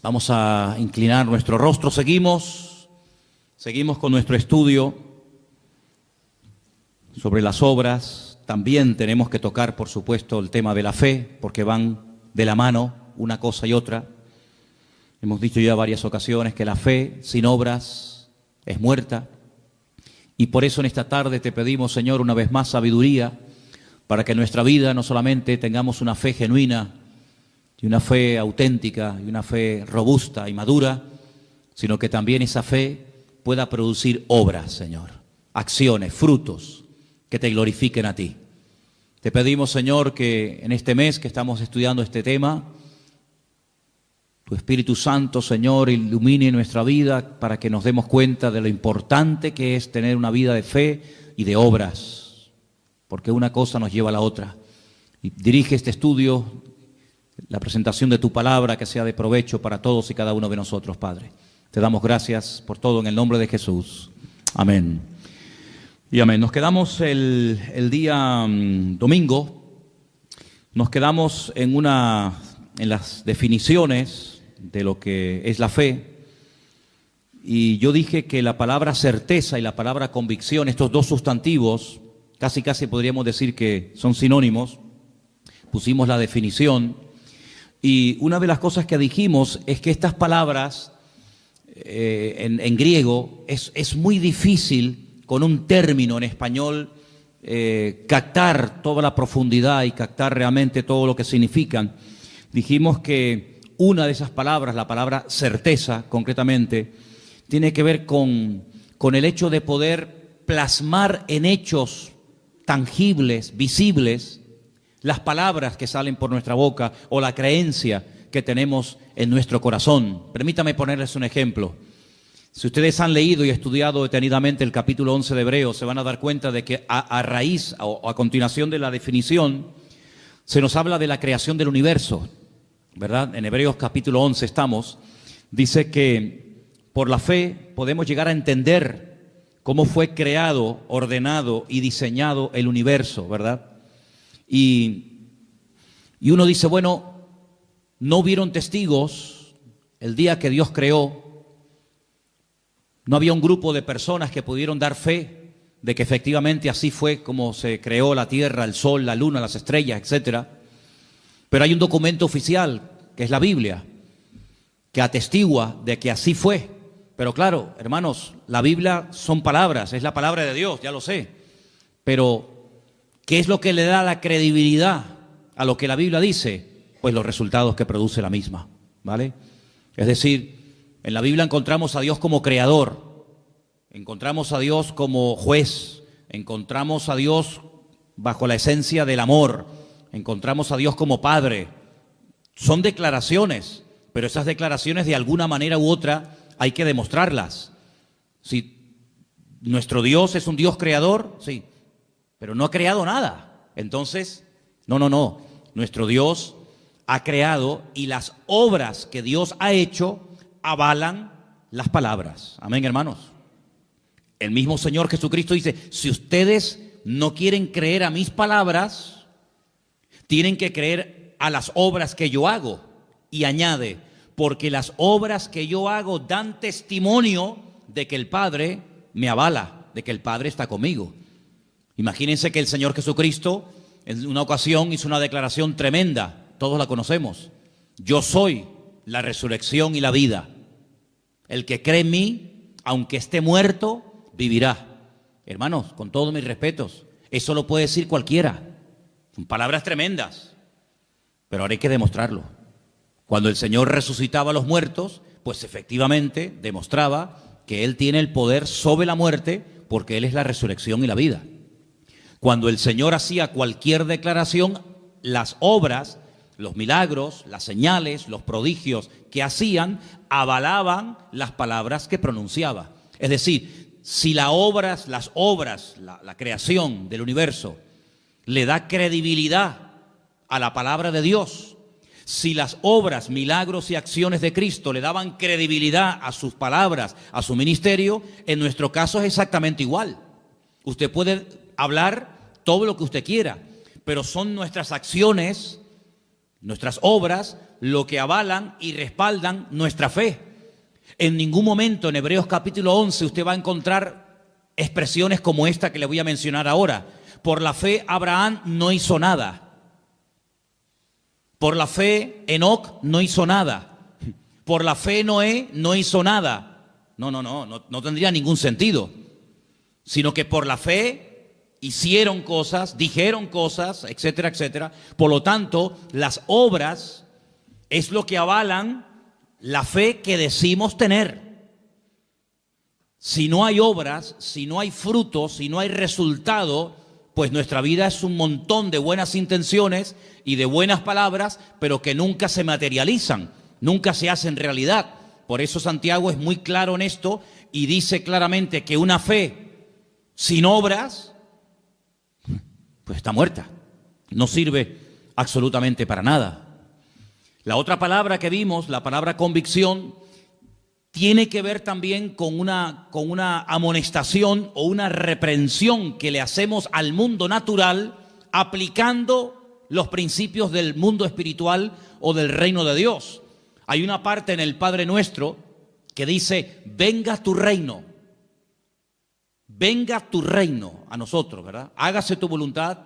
Vamos a inclinar nuestro rostro. Seguimos con nuestro estudio sobre las obras. También tenemos que tocar, por supuesto, el tema de la fe, porque van de la mano una cosa y otra. Hemos dicho ya varias ocasiones que la fe sin obras es muerta. Y por eso en esta tarde te pedimos, Señor, una vez más sabiduría, para que en nuestra vida no solamente tengamos una fe genuina, y una fe auténtica, y una fe robusta y madura, sino que también esa fe pueda producir obras, Señor, acciones, frutos que te glorifiquen a ti. Te pedimos, Señor, que en este mes que estamos estudiando este tema, tu Espíritu Santo, Señor, ilumine nuestra vida para que nos demos cuenta de lo importante que es tener una vida de fe y de obras, porque una cosa nos lleva a la otra. Y dirige este estudio, la presentación de tu palabra, que sea de provecho para todos y cada uno de nosotros, Padre. Te damos gracias por todo en el nombre de Jesús. Amén. Y amén. Nos quedamos el día domingo, nos quedamos en las definiciones de lo que es la fe. Y yo dije que la palabra certeza y la palabra convicción, estos dos sustantivos, casi podríamos decir que son sinónimos. Pusimos la definición. Y una de las cosas que dijimos es que estas palabras en griego es muy difícil con un término en español captar toda la profundidad y captar realmente todo lo que significan. Dijimos que una de esas palabras, la palabra certeza concretamente, tiene que ver con el hecho de poder plasmar en hechos tangibles, visibles, las palabras que salen por nuestra boca o la creencia que tenemos en nuestro corazón. Permítame ponerles un ejemplo. Si ustedes han leído y estudiado detenidamente el capítulo 11 de Hebreos, se van a dar cuenta de que a raíz o a continuación de la definición, se nos habla de la creación del universo, ¿verdad? En Hebreos capítulo 11 estamos. Dice que por la fe podemos llegar a entender cómo fue creado, ordenado y diseñado el universo, ¿verdad? Y uno dice, bueno, no hubieron testigos el día que Dios creó, no había un grupo de personas que pudieron dar fe de que efectivamente así fue como se creó la tierra, el sol, la luna, las estrellas, etcétera. Pero hay un documento oficial, que es la Biblia, que atestigua de que así fue. Pero claro, hermanos, la Biblia son palabras, es la palabra de Dios, ya lo sé. Pero ¿qué es lo que le da la credibilidad a lo que la Biblia dice? Pues los resultados que produce la misma, ¿vale? Es decir, en la Biblia encontramos a Dios como creador, encontramos a Dios como juez, encontramos a Dios bajo la esencia del amor, encontramos a Dios como Padre. Son declaraciones, pero esas declaraciones de alguna manera u otra hay que demostrarlas. Si nuestro Dios es un Dios creador, sí, pero no ha creado nada. Entonces, no. Nuestro Dios ha creado y las obras que Dios ha hecho avalan las palabras. Amén, hermanos. El mismo Señor Jesucristo dice, si ustedes no quieren creer a mis palabras, tienen que creer a las obras que yo hago. Y añade, porque las obras que yo hago dan testimonio de que el Padre me avala, de que el Padre está conmigo. Imagínense que el Señor Jesucristo en una ocasión hizo una declaración tremenda, todos la conocemos. Yo soy la resurrección y la vida. El que cree en mí, aunque esté muerto, vivirá. Hermanos, con todos mis respetos, eso lo puede decir cualquiera. Son palabras tremendas, pero ahora hay que demostrarlo. Cuando el Señor resucitaba a los muertos, pues efectivamente demostraba que Él tiene el poder sobre la muerte porque Él es la resurrección y la vida. Cuando el Señor hacía cualquier declaración, las obras, los milagros, las señales, los prodigios que hacían, avalaban las palabras que pronunciaba. Es decir, si las obras, la creación del universo le da credibilidad a la palabra de Dios, si las obras, milagros y acciones de Cristo le daban credibilidad a sus palabras, a su ministerio, en nuestro caso es exactamente igual. Usted puede hablar todo lo que usted quiera, pero son nuestras acciones, nuestras obras, lo que avalan y respaldan nuestra fe. En ningún momento en Hebreos capítulo 11 usted va a encontrar expresiones como esta que le voy a mencionar ahora. Por la fe Abraham no hizo nada. Por la fe Enoc no hizo nada. Por la fe Noé no hizo nada. No tendría ningún sentido. Sino que por la fe hicieron cosas, dijeron cosas, etcétera, etcétera. Por lo tanto, las obras es lo que avalan la fe que decimos tener. Si no hay obras, si no hay frutos, si no hay resultado, pues nuestra vida es un montón de buenas intenciones y de buenas palabras, pero que nunca se materializan, nunca se hacen realidad. Por eso Santiago es muy claro en esto y dice claramente que una fe sin obras, pues está muerta, no sirve absolutamente para nada. La otra palabra que vimos, la palabra convicción, tiene que ver también con una amonestación o una reprensión que le hacemos al mundo natural aplicando los principios del mundo espiritual o del reino de Dios. Hay una parte en el Padre Nuestro que dice, venga tu reino a nosotros, ¿verdad? Hágase tu voluntad,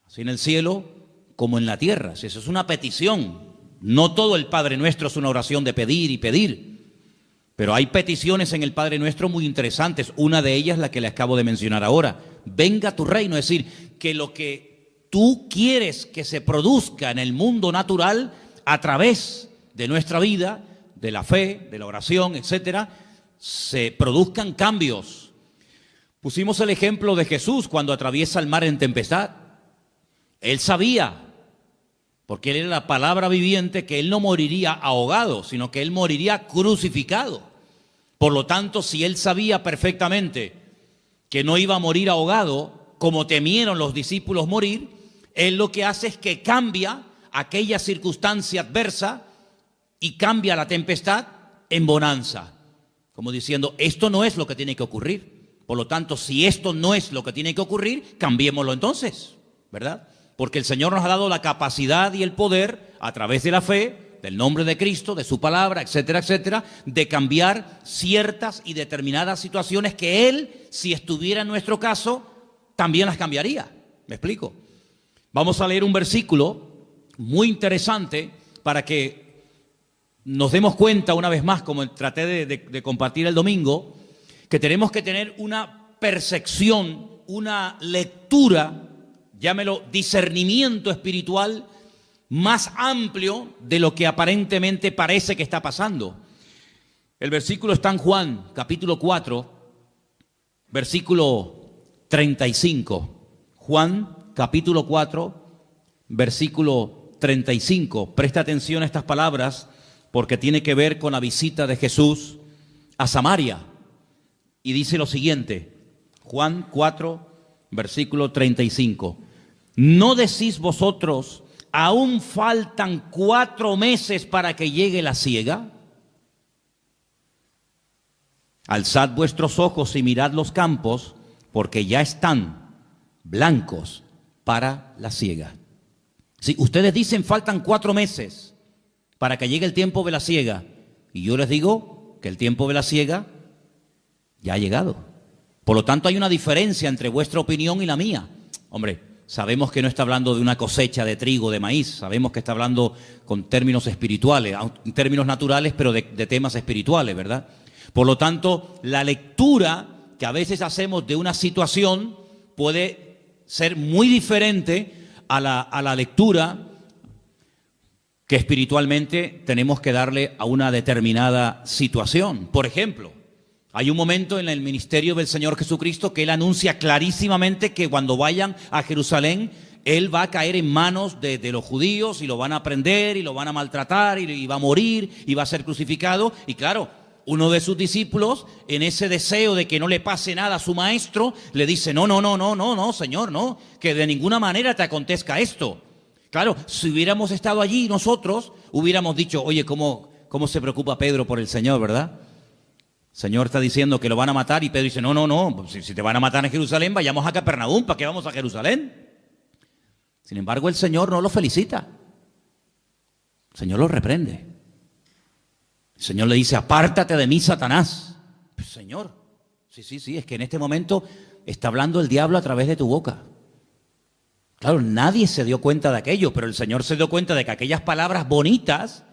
así en el cielo como en la tierra. Eso es una petición. No todo el Padre Nuestro es una oración de pedir y pedir. Pero hay peticiones en el Padre Nuestro muy interesantes. Una de ellas la que le acabo de mencionar ahora. Venga tu reino, es decir, que lo que tú quieres que se produzca en el mundo natural a través de nuestra vida, de la fe, de la oración, etcétera, se produzcan cambios. Pusimos el ejemplo de Jesús cuando atraviesa el mar en tempestad. Él sabía, porque él era la palabra viviente, que él no moriría ahogado, sino que él moriría crucificado. Por lo tanto, si él sabía perfectamente que no iba a morir ahogado, como temieron los discípulos morir, él lo que hace es que cambia aquella circunstancia adversa y cambia la tempestad en bonanza. Como diciendo, esto no es lo que tiene que ocurrir. Por lo tanto, si esto no es lo que tiene que ocurrir, cambiémoslo entonces, ¿verdad? Porque el Señor nos ha dado la capacidad y el poder, a través de la fe, del nombre de Cristo, de su palabra, etcétera, etcétera, de cambiar ciertas y determinadas situaciones que Él, si estuviera en nuestro caso, también las cambiaría. ¿Me explico? Vamos a leer un versículo muy interesante para que nos demos cuenta una vez más, como traté de compartir el domingo, que tenemos que tener una percepción, una lectura, llámelo discernimiento espiritual más amplio de lo que aparentemente parece que está pasando. El versículo está en Juan, capítulo 4, versículo 35. Juan, capítulo 4, versículo 35. Presta atención a estas palabras porque tiene que ver con la visita de Jesús a Samaria. Y dice lo siguiente, Juan 4, versículo 35. ¿No decís vosotros, aún faltan 4 meses para que llegue la siega? Alzad vuestros ojos y mirad los campos, porque ya están blancos para la siega. Si ustedes dicen faltan 4 meses para que llegue el tiempo de la siega, y yo les digo que el tiempo de la siega ya ha llegado. Por lo tanto, hay una diferencia entre vuestra opinión y la mía. Hombre, sabemos que no está hablando de una cosecha de trigo, de maíz. Sabemos que está hablando con términos espirituales, en términos naturales, pero de temas espirituales, ¿verdad? Por lo tanto, la lectura que a veces hacemos de una situación puede ser muy diferente a la lectura que espiritualmente tenemos que darle a una determinada situación. Por ejemplo, hay un momento en el ministerio del Señor Jesucristo que Él anuncia clarísimamente que cuando vayan a Jerusalén, Él va a caer en manos de los judíos y lo van a prender y lo van a maltratar y va a morir y va a ser crucificado. Y claro, uno de sus discípulos, en ese deseo de que no le pase nada a su maestro, le dice, no, Señor, no, que de ninguna manera te acontezca esto. Claro, si hubiéramos estado allí nosotros, hubiéramos dicho, oye, ¿cómo se preocupa Pedro por el Señor, verdad? El Señor está diciendo que lo van a matar y Pedro dice, no, si te van a matar en Jerusalén, vayamos a Capernaum, ¿para qué vamos a Jerusalén? Sin embargo, el Señor no lo felicita. El Señor lo reprende. El Señor le dice, apártate de mí, Satanás. Pues, Señor, sí, es que en este momento está hablando el diablo a través de tu boca. Claro, nadie se dio cuenta de aquello, pero el Señor se dio cuenta de que aquellas palabras bonitas,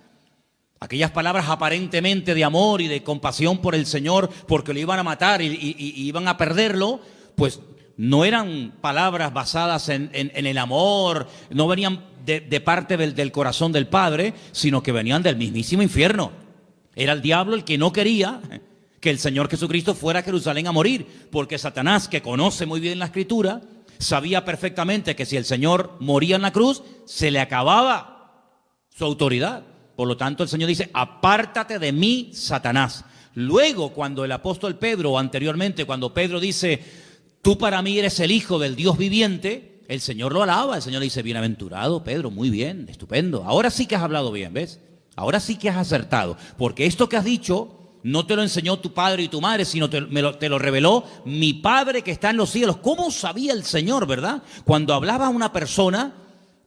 aquellas palabras aparentemente de amor y de compasión por el Señor, porque lo iban a matar y iban a perderlo, pues no eran palabras basadas en el amor, no venían de parte del corazón del Padre, sino que venían del mismísimo infierno. Era el diablo el que no quería que el Señor Jesucristo fuera a Jerusalén a morir, porque Satanás, que conoce muy bien la Escritura, sabía perfectamente que si el Señor moría en la cruz, se le acababa su autoridad. Por lo tanto, el Señor dice, apártate de mí, Satanás. Luego, cuando el apóstol Pedro, o anteriormente, cuando Pedro dice, tú para mí eres el Hijo del Dios viviente, el Señor lo alaba. El Señor le dice, bienaventurado Pedro, muy bien, estupendo. Ahora sí que has hablado bien, ¿ves? Ahora sí que has acertado. Porque esto que has dicho no te lo enseñó tu padre y tu madre, sino te lo reveló mi Padre que está en los cielos. ¿Cómo sabía el Señor, verdad? Cuando hablaba a una persona,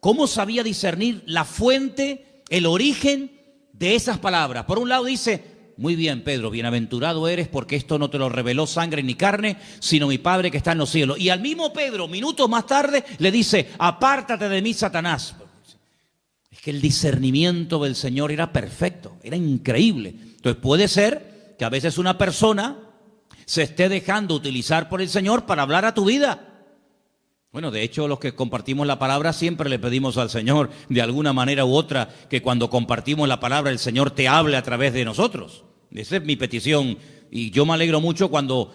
¿cómo sabía discernir la fuente, el origen de esas palabras? Por un lado dice, muy bien, Pedro, bienaventurado eres porque esto no te lo reveló sangre ni carne, sino mi Padre que está en los cielos. Y al mismo Pedro, minutos más tarde, le dice, apártate de mí, Satanás. Es que el discernimiento del Señor era perfecto, era increíble. Entonces puede ser que a veces una persona se esté dejando utilizar por el Señor para hablar a tu vida. Bueno, de hecho, los que compartimos la palabra siempre le pedimos al Señor, de alguna manera u otra, que cuando compartimos la palabra el Señor te hable a través de nosotros. Esa es mi petición. Y yo me alegro mucho cuando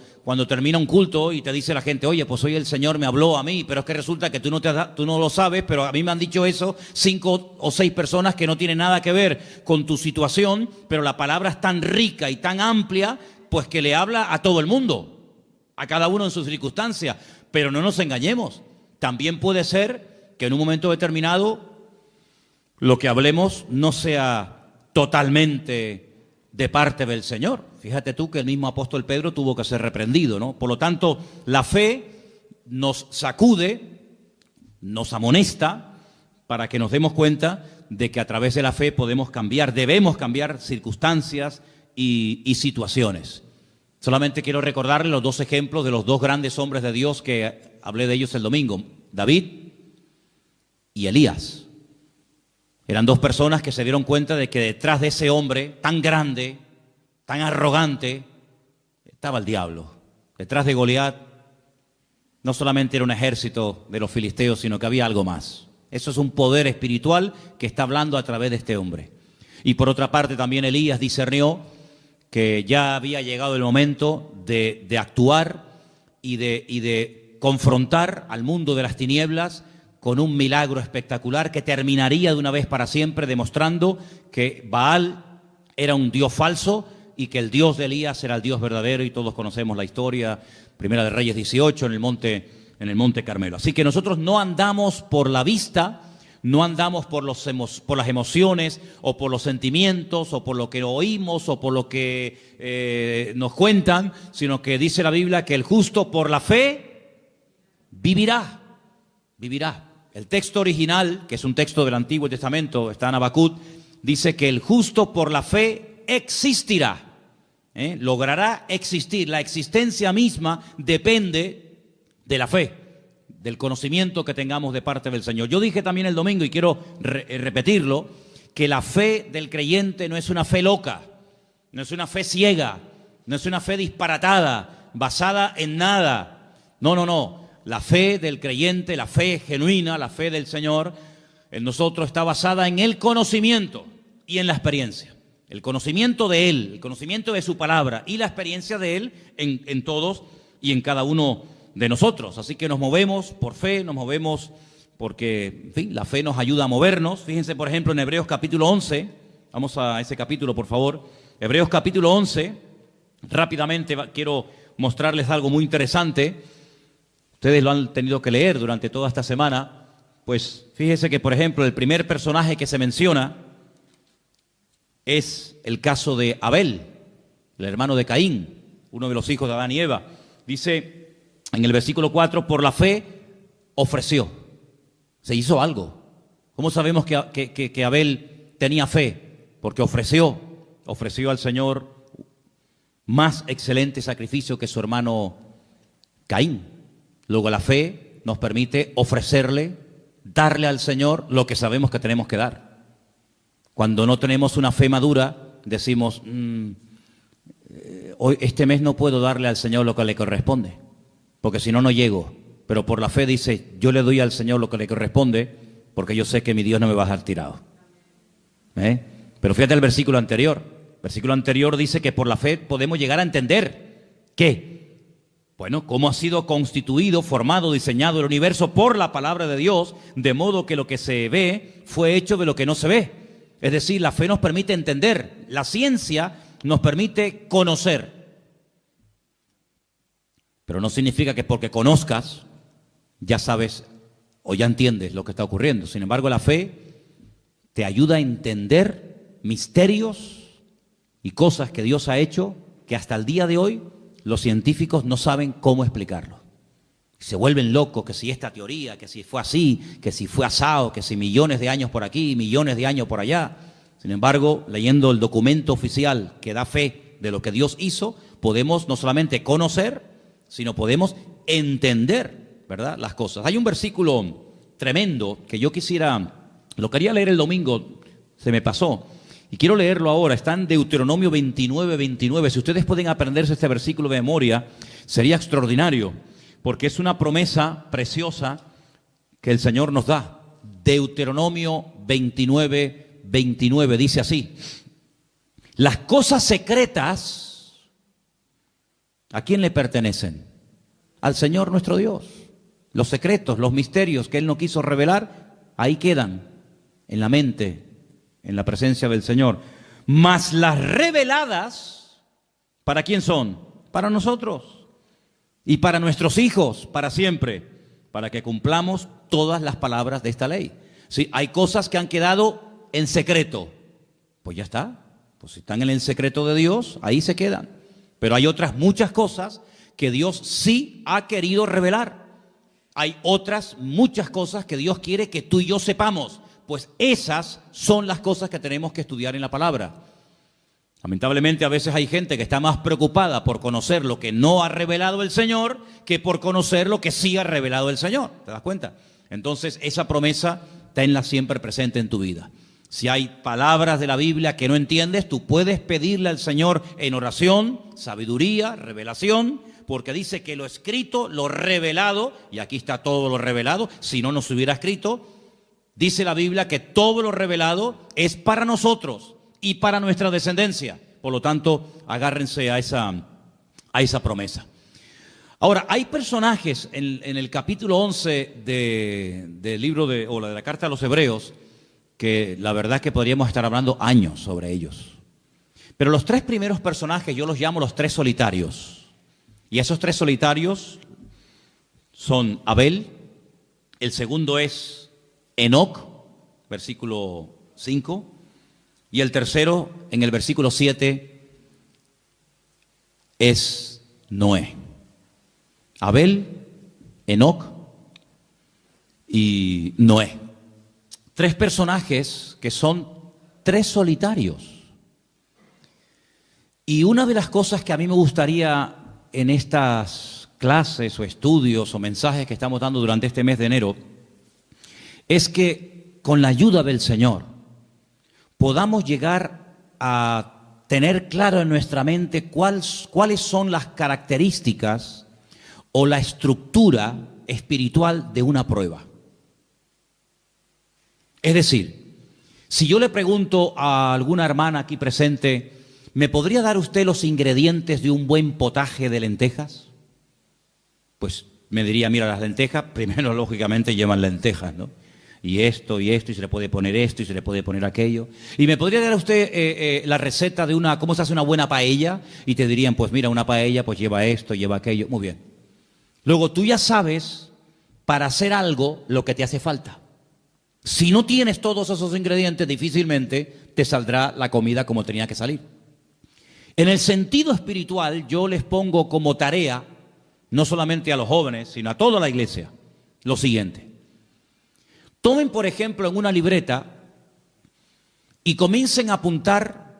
termina un culto y te dice la gente, oye, pues hoy el Señor me habló a mí, pero es que resulta que tú no lo sabes, pero a mí me han dicho eso 5 o 6 personas que no tienen nada que ver con tu situación, pero la palabra es tan rica y tan amplia, pues que le habla a todo el mundo, a cada uno en sus circunstancias. Pero no nos engañemos, también puede ser que en un momento determinado lo que hablemos no sea totalmente de parte del Señor. Fíjate tú que el mismo apóstol Pedro tuvo que ser reprendido, ¿no? Por lo tanto, la fe nos sacude, nos amonesta para que nos demos cuenta de que a través de la fe podemos cambiar, debemos cambiar circunstancias y situaciones. Solamente quiero recordarle los 2 ejemplos de los 2 grandes hombres de Dios que hablé de ellos el domingo, David y Elías. Eran 2 personas que se dieron cuenta de que detrás de ese hombre tan grande, tan arrogante, estaba el diablo. Detrás de Goliat no solamente era un ejército de los filisteos, sino que había algo más. Eso es un poder espiritual que está hablando a través de este hombre. Y por otra parte también Elías discernió que ya había llegado el momento de actuar y de confrontar al mundo de las tinieblas con un milagro espectacular que terminaría de una vez para siempre demostrando que Baal era un dios falso y que el Dios de Elías era el Dios verdadero, y todos conocemos la historia, Primera de Reyes 18, en el monte Carmelo. Así que nosotros no andamos por la vista, no andamos por las emociones o por los sentimientos o por lo que oímos o por lo que nos cuentan, sino que dice la Biblia que el justo por la fe vivirá. El texto original, que es un texto del Antiguo Testamento, está en Habacuc, dice que el justo por la fe existirá, logrará existir. La existencia misma depende de la fe, del conocimiento que tengamos de parte del Señor. Yo dije también el domingo, y quiero repetirlo, que la fe del creyente no es una fe loca, no es una fe ciega, no es una fe disparatada, basada en nada. No. La fe del creyente, la fe genuina, la fe del Señor, en nosotros está basada en el conocimiento y en la experiencia. El conocimiento de Él, el conocimiento de su palabra y la experiencia de Él en todos y en cada uno de nosotros. Así que nos movemos por fe, nos movemos porque, en fin, la fe nos ayuda a movernos. Fíjense, por ejemplo, en Hebreos capítulo 11, vamos a ese capítulo, por favor. Hebreos capítulo 11, rápidamente quiero mostrarles algo muy interesante. Ustedes lo han tenido que leer durante toda esta semana. Pues fíjense que, por ejemplo, el primer personaje que se menciona es el caso de Abel, el hermano de Caín, uno de los hijos de Adán y Eva. Dice en el versículo 4, por la fe ofreció. Se hizo algo. ¿Cómo sabemos que Abel tenía fe, porque ofreció al Señor más excelente sacrificio que su hermano Caín. Luego la fe nos permite ofrecerle, darle al Señor lo que sabemos que tenemos que dar. Cuando no tenemos una fe madura, decimos, hoy, este mes no puedo darle al Señor lo que le corresponde, porque si no, no llego. Pero por la fe dice, yo le doy al Señor lo que le corresponde, porque yo sé que mi Dios no me va a dejar tirado. Pero fíjate el versículo anterior. El versículo anterior dice que por la fe podemos llegar a entender que, bueno, cómo ha sido constituido, formado, diseñado el universo por la palabra de Dios, de modo que lo que se ve fue hecho de lo que no se ve. Es decir, la fe nos permite entender, la ciencia nos permite conocer. Pero no significa que porque conozcas, ya sabes o ya entiendes lo que está ocurriendo. Sin embargo, la fe te ayuda a entender misterios y cosas que Dios ha hecho que hasta el día de hoy los científicos no saben cómo explicarlo. Se vuelven locos, que si esta teoría, que si fue así, que si fue asado, que si millones de años por aquí, millones de años por allá. Sin embargo, leyendo el documento oficial que da fe de lo que Dios hizo, podemos no solamente conocer, sino podemos entender, ¿verdad?, las cosas. Hay un versículo tremendo que yo lo quería leer el domingo, se me pasó, y quiero leerlo ahora. Está en Deuteronomio 29:29. Si ustedes pueden aprenderse este versículo de memoria, sería extraordinario, porque es una promesa preciosa que el Señor nos da. Deuteronomio 29:29 dice así: las cosas secretas, ¿a quién le pertenecen? Al Señor nuestro Dios. Los secretos, los misterios que Él no quiso revelar, ahí quedan, en la mente, en la presencia del Señor. Mas las reveladas, ¿para quién son? Para nosotros y para nuestros hijos, para siempre, para que cumplamos todas las palabras de esta ley. Sí, hay cosas que han quedado en secreto, pues ya está, pues si están en el secreto de Dios, ahí se quedan. Pero hay otras muchas cosas que Dios sí ha querido revelar. Hay otras muchas cosas que Dios quiere que tú y yo sepamos, pues esas son las cosas que tenemos que estudiar en la palabra. Lamentablemente a veces hay gente que está más preocupada por conocer lo que no ha revelado el Señor que por conocer lo que sí ha revelado el Señor. ¿Te das cuenta? Entonces esa promesa tenla siempre presente en tu vida. Si hay palabras de la Biblia que no entiendes, tú puedes pedirle al Señor en oración, sabiduría, revelación, porque dice que lo escrito, lo revelado, y aquí está todo lo revelado, si no nos hubiera escrito, dice la Biblia que todo lo revelado es para nosotros y para nuestra descendencia. Por lo tanto, agárrense a esa promesa. Ahora, hay personajes en el capítulo 11 del libro de la carta a los Hebreos, que la verdad es que podríamos estar hablando años sobre ellos. Pero los tres primeros personajes yo los llamo los tres solitarios. Y esos tres solitarios son Abel, el segundo es Enoc, versículo 5, y el tercero, en el versículo 7, es Noé. Abel, Enoc y Noé. Tres personajes que son tres solitarios. Y una de las cosas que a mí me gustaría en estas clases o estudios o mensajes que estamos dando durante este mes de enero es que con la ayuda del Señor podamos llegar a tener claro en nuestra mente cuáles son las características o la estructura espiritual de una prueba. Es decir, si yo le pregunto a alguna hermana aquí presente, ¿me podría dar usted los ingredientes de un buen potaje de lentejas? Pues me diría, mira, las lentejas, primero lógicamente llevan lentejas, ¿no? Y esto, y se le puede poner esto, y se le puede poner aquello. ¿Y me podría dar usted la receta de cómo se hace una buena paella? Y te dirían, pues mira, una paella pues lleva esto, lleva aquello. Muy bien. Luego tú ya sabes, para hacer algo, lo que te hace falta. Si no tienes todos esos ingredientes, difícilmente te saldrá la comida como tenía que salir. En el sentido espiritual, yo les pongo como tarea, no solamente a los jóvenes, sino a toda la iglesia, lo siguiente. Tomen, por ejemplo, en una libreta y comiencen a apuntar,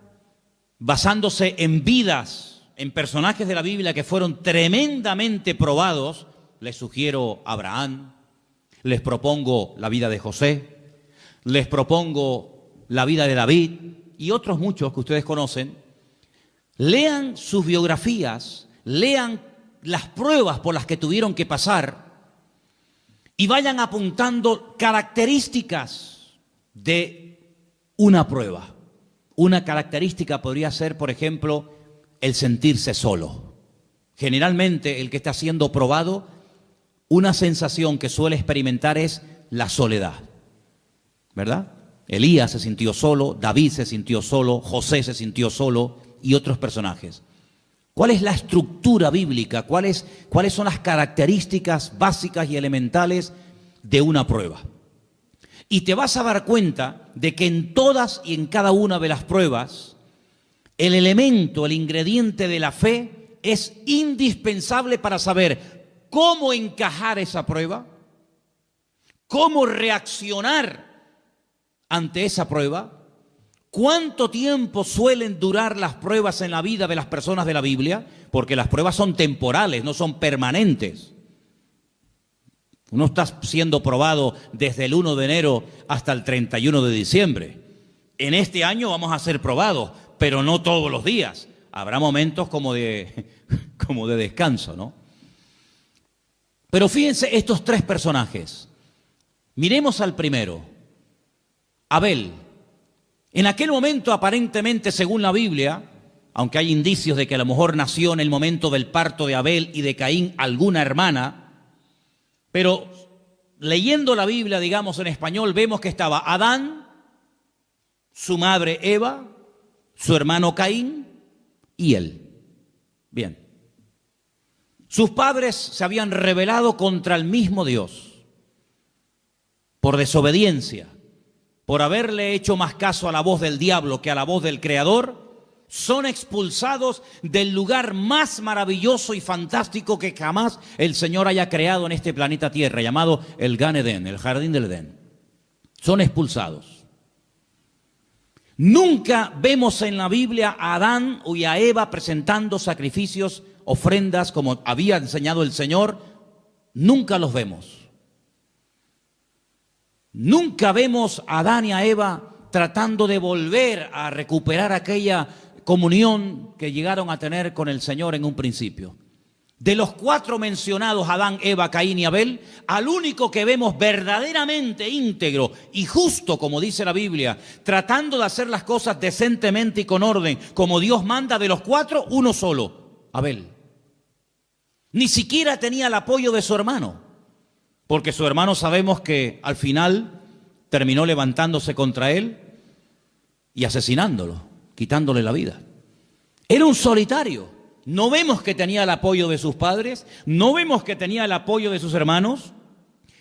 basándose en vidas, en personajes de la Biblia que fueron tremendamente probados. Les sugiero a Abraham, les propongo la vida de José, les propongo la vida de David y otros muchos que ustedes conocen. Lean sus biografías, lean las pruebas por las que tuvieron que pasar y vayan apuntando características de una prueba. Una característica podría ser, por ejemplo, el sentirse solo. Generalmente el que está siendo probado, una sensación que suele experimentar es la soledad, ¿verdad? Elías se sintió solo, David se sintió solo, José se sintió solo y otros personajes. ¿Cuál es la estructura bíblica? ¿Cuáles son las características básicas y elementales de una prueba? Y te vas a dar cuenta de que en todas y en cada una de las pruebas, el elemento, el ingrediente de la fe es indispensable para saber cómo encajar esa prueba, cómo reaccionar ante esa prueba, cuánto tiempo suelen durar las pruebas en la vida de las personas de la Biblia, porque las pruebas son temporales, no son permanentes. Uno está siendo probado desde el 1 de enero hasta el 31 de diciembre. En este año vamos a ser probados, pero no todos los días. Habrá momentos como de descanso, ¿no? Pero fíjense estos tres personajes. Miremos al primero, Abel. En aquel momento, aparentemente, según la Biblia, aunque hay indicios de que a lo mejor nació en el momento del parto de Abel y de Caín alguna hermana, pero leyendo la Biblia, digamos en español, vemos que estaba Adán, su madre Eva, su hermano Caín y él. Bien. Sus padres se habían rebelado contra el mismo Dios por desobediencia, por haberle hecho más caso a la voz del diablo que a la voz del Creador. Son expulsados del lugar más maravilloso y fantástico que jamás el Señor haya creado en este planeta Tierra, llamado el Gan Edén, el jardín del Edén. Son expulsados. Nunca vemos en la Biblia a Adán y a Eva presentando sacrificios, ofrendas, como había enseñado el Señor. Nunca los vemos. Nunca vemos a Adán y a Eva tratando de volver a recuperar aquella comunión que llegaron a tener con el Señor en un principio. De los cuatro mencionados, Adán, Eva, Caín y Abel, al único que vemos verdaderamente íntegro y justo, como dice la Biblia, tratando de hacer las cosas decentemente y con orden, como Dios manda, de los cuatro, uno solo, Abel. Ni siquiera tenía el apoyo de su hermano, porque su hermano sabemos que al final terminó levantándose contra él y asesinándolo, quitándole la vida. Era un solitario. No vemos que tenía el apoyo de sus padres, no vemos que tenía el apoyo de sus hermanos.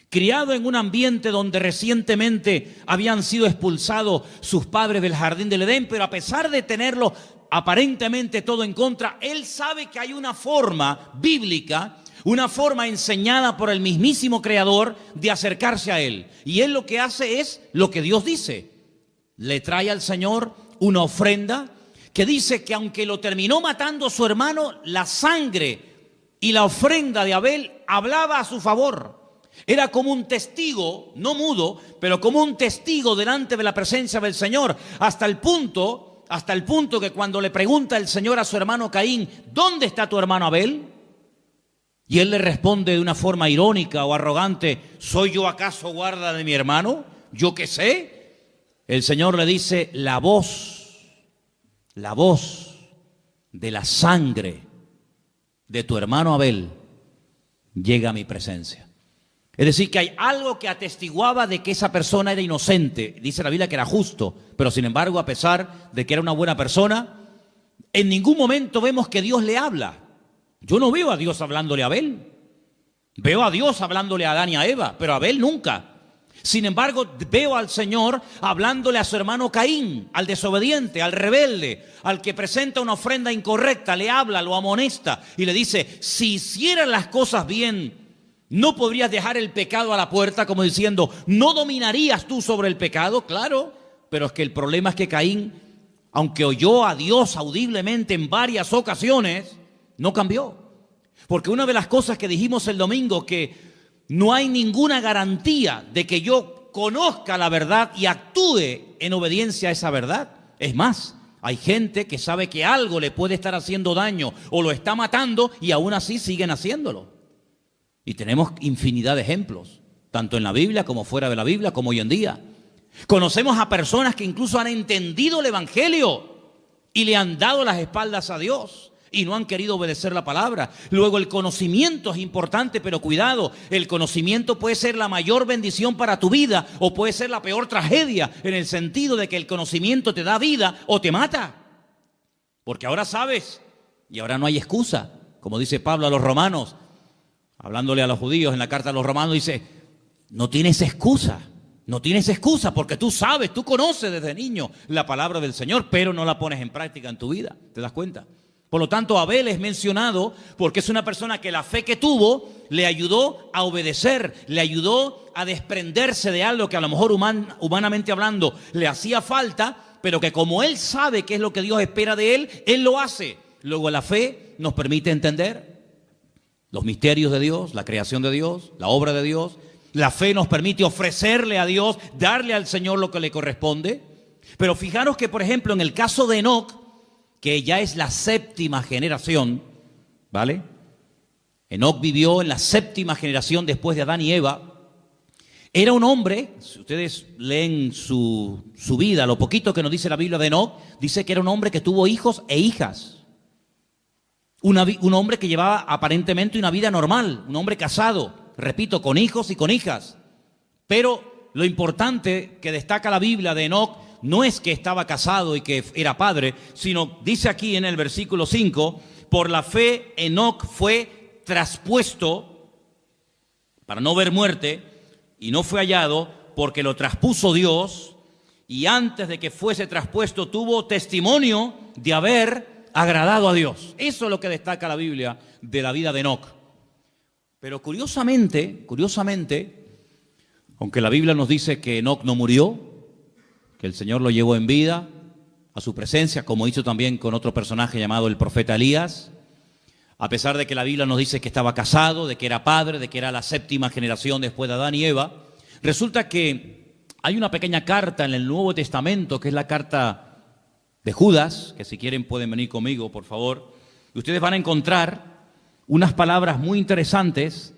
Criado en un ambiente donde recientemente habían sido expulsados sus padres del jardín del Edén, pero a pesar de tenerlo aparentemente todo en contra, él sabe que hay una forma bíblica, una forma enseñada por el mismísimo Creador de acercarse a él. Y él lo que hace es lo que Dios dice. Le trae al Señor una ofrenda que dice que aunque lo terminó matando su hermano, la sangre y la ofrenda de Abel hablaba a su favor. Era como un testigo, no mudo, pero como un testigo delante de la presencia del Señor, hasta el punto que cuando le pregunta el Señor a su hermano Caín, ¿dónde está tu hermano Abel? Y él le responde de una forma irónica o arrogante, ¿soy yo acaso guarda de mi hermano? ¿Yo qué sé? El Señor le dice, la voz de la sangre de tu hermano Abel llega a mi presencia. Es decir, que hay algo que atestiguaba de que esa persona era inocente. Dice la Biblia que era justo, pero sin embargo, a pesar de que era una buena persona, en ningún momento vemos que Dios le habla. Yo no veo a Dios hablándole a Abel. Veo a Dios hablándole a Adán y a Eva, pero a Abel nunca. Sin embargo, veo al Señor hablándole a su hermano Caín, al desobediente, al rebelde, al que presenta una ofrenda incorrecta, le habla, lo amonesta y le dice, si hicieras las cosas bien, ¿no podrías dejar el pecado a la puerta? Como diciendo, ¿no dominarías tú sobre el pecado? Claro, pero es que el problema es que Caín, aunque oyó a Dios audiblemente en varias ocasiones, no cambió. Porque una de las cosas que dijimos el domingo, que no hay ninguna garantía de que yo conozca la verdad y actúe en obediencia a esa verdad. Es más, hay gente que sabe que algo le puede estar haciendo daño o lo está matando y aún así siguen haciéndolo. Y tenemos infinidad de ejemplos, tanto en la Biblia como fuera de la Biblia, como hoy en día. Conocemos a personas que incluso han entendido el Evangelio y le han dado las espaldas a Dios y no han querido obedecer la palabra. Luego, el conocimiento es importante, pero cuidado, el conocimiento puede ser la mayor bendición para tu vida o puede ser la peor tragedia, en el sentido de que el conocimiento te da vida o te mata. Porque ahora sabes y ahora no hay excusa. Como dice Pablo a los romanos, hablándole a los judíos en la carta a los romanos, dice, no tienes excusa. No tienes excusa porque tú sabes, tú conoces desde niño la palabra del Señor, pero no la pones en práctica en tu vida. ¿Te das cuenta? Por lo tanto, Abel es mencionado porque es una persona que la fe que tuvo le ayudó a obedecer, le ayudó a desprenderse de algo que a lo mejor humanamente hablando le hacía falta, pero que como él sabe qué es lo que Dios espera de él, él lo hace. Luego la fe nos permite entender los misterios de Dios, la creación de Dios, la obra de Dios. La fe nos permite ofrecerle a Dios, darle al Señor lo que le corresponde. Pero fijaros que, por ejemplo, en el caso de Enoc, que ya es la séptima generación, ¿vale? Enoc vivió en la séptima generación después de Adán y Eva. Era un hombre, si ustedes leen su vida, lo poquito que nos dice la Biblia de Enoc, dice que era un hombre que tuvo hijos e hijas. Un hombre que llevaba aparentemente una vida normal, un hombre casado, repito, con hijos y con hijas. Pero lo importante que destaca la Biblia de Enoc no es que estaba casado y que era padre, sino dice aquí en el versículo 5, por la fe Enoc fue traspuesto para no ver muerte y no fue hallado porque lo traspuso Dios y antes de que fuese traspuesto tuvo testimonio de haber agradado a Dios. Eso es lo que destaca la Biblia de la vida de Enoc. Pero curiosamente, aunque la Biblia nos dice que Enoc no murió, que el Señor lo llevó en vida a su presencia, como hizo también con otro personaje llamado el profeta Elías, a pesar de que la Biblia nos dice que estaba casado, de que era padre, de que era la séptima generación después de Adán y Eva, resulta que hay una pequeña carta en el Nuevo Testamento, que es la carta de Judas, que si quieren pueden venir conmigo, por favor, y ustedes van a encontrar unas palabras muy interesantes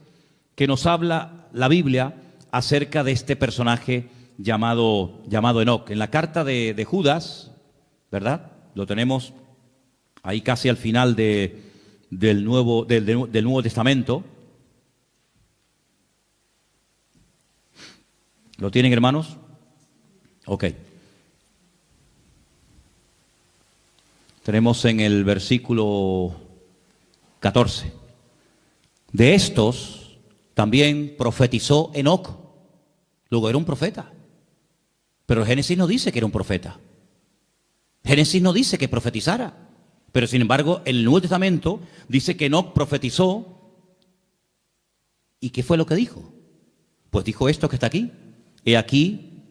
que nos habla la Biblia acerca de este personaje llamado Enoc. En la carta de Judas, ¿verdad? Lo tenemos ahí casi al final del Nuevo Testamento. ¿Lo tienen, hermanos? Ok. Tenemos en el versículo 14. De estos también profetizó Enoc. Luego era un profeta. Pero el Génesis no dice que era un profeta. Génesis no dice que profetizara. Pero sin embargo, en el Nuevo Testamento dice que Enoc profetizó. ¿Y qué fue lo que dijo? Pues dijo esto que está aquí. He aquí,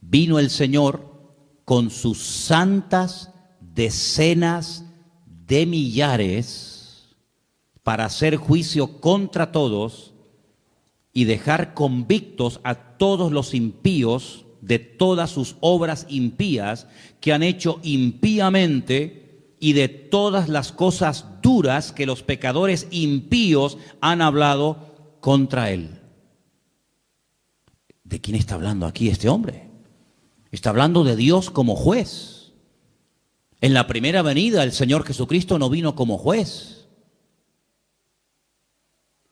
vino el Señor con sus santas decenas de millares para hacer juicio contra todos y dejar convictos a todos los impíos de todas sus obras impías que han hecho impíamente y de todas las cosas duras que los pecadores impíos han hablado contra él. ¿De quién está hablando aquí este hombre? Está hablando de Dios como juez. En la primera venida el Señor Jesucristo no vino como juez.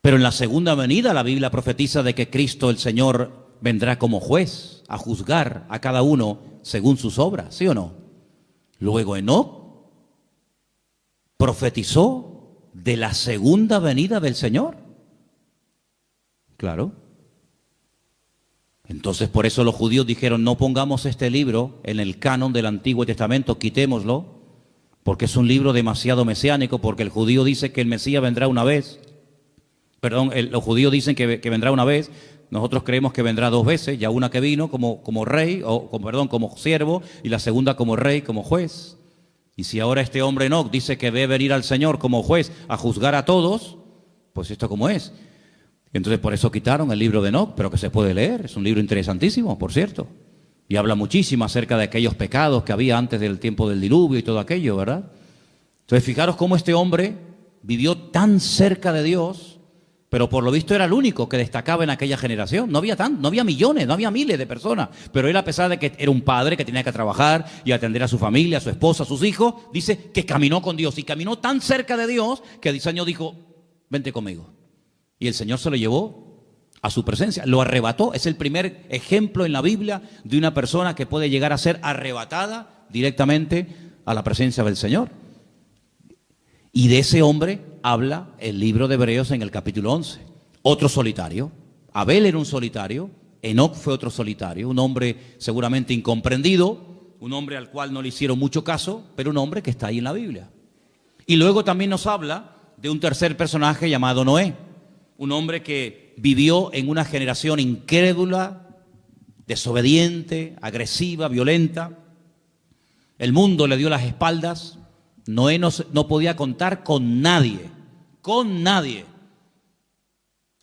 Pero en la segunda venida la Biblia profetiza de que Cristo el Señor vendrá como juez a juzgar a cada uno según sus obras, ¿sí o no? Luego Enoc profetizó de la segunda venida del Señor. Claro. Entonces por eso los judíos dijeron, no pongamos este libro en el canon del Antiguo Testamento, quitémoslo, porque es un libro demasiado mesiánico, porque el judío dice que el Mesías vendrá una vez. Perdón, los judíos dicen que vendrá una vez, Nosotros creemos que vendrá 2 veces, ya una que vino como rey, como siervo, y la segunda como rey, como juez. Y si ahora este hombre Enoc dice que debe venir al Señor como juez a juzgar a todos, pues esto como es. Entonces por eso quitaron el libro de Enoc, pero que se puede leer, es un libro interesantísimo, por cierto. Y habla muchísimo acerca de aquellos pecados que había antes del tiempo del diluvio y todo aquello, ¿verdad? Entonces fijaros cómo este hombre vivió tan cerca de Dios, pero por lo visto era el único que destacaba en aquella generación. No había millones, no había miles de personas, pero él, a pesar de que era un padre que tenía que trabajar y atender a su familia, a su esposa, a sus hijos, dice que caminó con Dios y caminó tan cerca de Dios que el Señor dijo, vente conmigo. Y el Señor se lo llevó a su presencia, lo arrebató. Es el primer ejemplo en la Biblia de una persona que puede llegar a ser arrebatada directamente a la presencia del Señor. Y de ese hombre habla el libro de Hebreos en el capítulo 11. Otro solitario. Abel era un solitario, Enoc fue otro solitario, un hombre seguramente incomprendido, un hombre al cual no le hicieron mucho caso, pero un hombre que está ahí en la Biblia. Y luego también nos habla de un tercer personaje llamado Noé, un hombre que vivió en una generación incrédula, desobediente, agresiva, violenta. El mundo le dio las espaldas. Noé no podía contar con nadie, con nadie.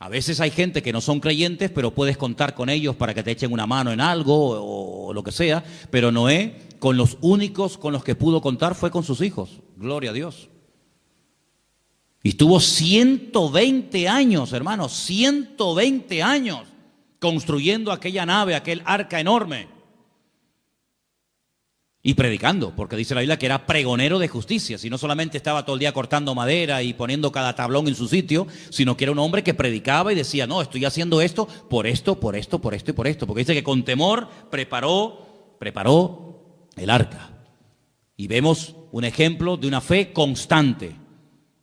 A veces hay gente que no son creyentes, pero puedes contar con ellos para que te echen una mano en algo o lo que sea. Pero Noé, con los únicos con los que pudo contar fue con sus hijos. Gloria a Dios. Y estuvo 120 años, hermanos, 120 años construyendo aquella nave, aquel arca enorme. Y predicando, porque dice la Biblia que era pregonero de justicia, si no solamente estaba todo el día cortando madera y poniendo cada tablón en su sitio, sino que era un hombre que predicaba y decía, no, estoy haciendo esto por esto, por esto, por esto y por esto, porque dice que con temor preparó el arca. Y vemos un ejemplo de una fe constante,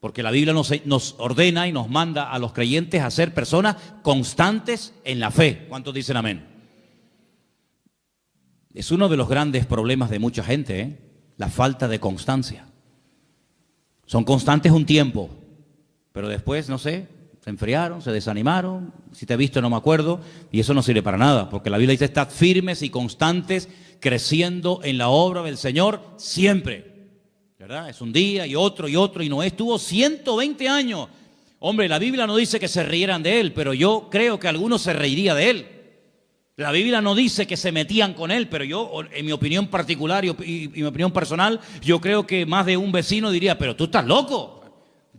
porque la Biblia nos ordena y nos manda a los creyentes a ser personas constantes en la fe. ¿Cuántos dicen amén? Es uno de los grandes problemas de mucha gente, la falta de constancia. Son constantes un tiempo, pero después, no sé, se enfriaron, se desanimaron, si te he visto no me acuerdo, y eso no sirve para nada, porque la Biblia dice, estad firmes y constantes, creciendo en la obra del Señor siempre, ¿verdad? Es un día y otro, y Noé estuvo 120 años. Hombre, la Biblia no dice que se rieran de él, pero yo creo que algunos se reirían de él. La Biblia no dice que se metían con él, pero yo, en mi opinión particular y mi opinión personal, yo creo que más de un vecino diría, pero tú estás loco.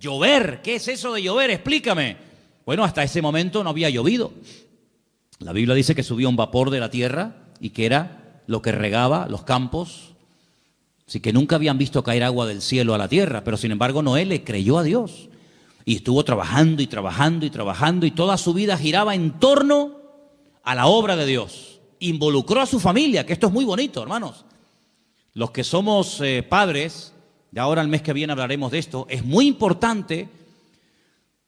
Llover, ¿qué es eso de llover? Explícame. Bueno, hasta ese momento no había llovido. La Biblia dice que subía un vapor de la tierra y que era lo que regaba los campos. Así que nunca habían visto caer agua del cielo a la tierra, pero sin embargo Noé le creyó a Dios. Y estuvo trabajando y trabajando y trabajando y toda su vida giraba en torno a la obra de Dios. Involucró a su familia, que esto es muy bonito, hermanos. Los que somos padres, y ahora el mes que viene hablaremos de esto, es muy importante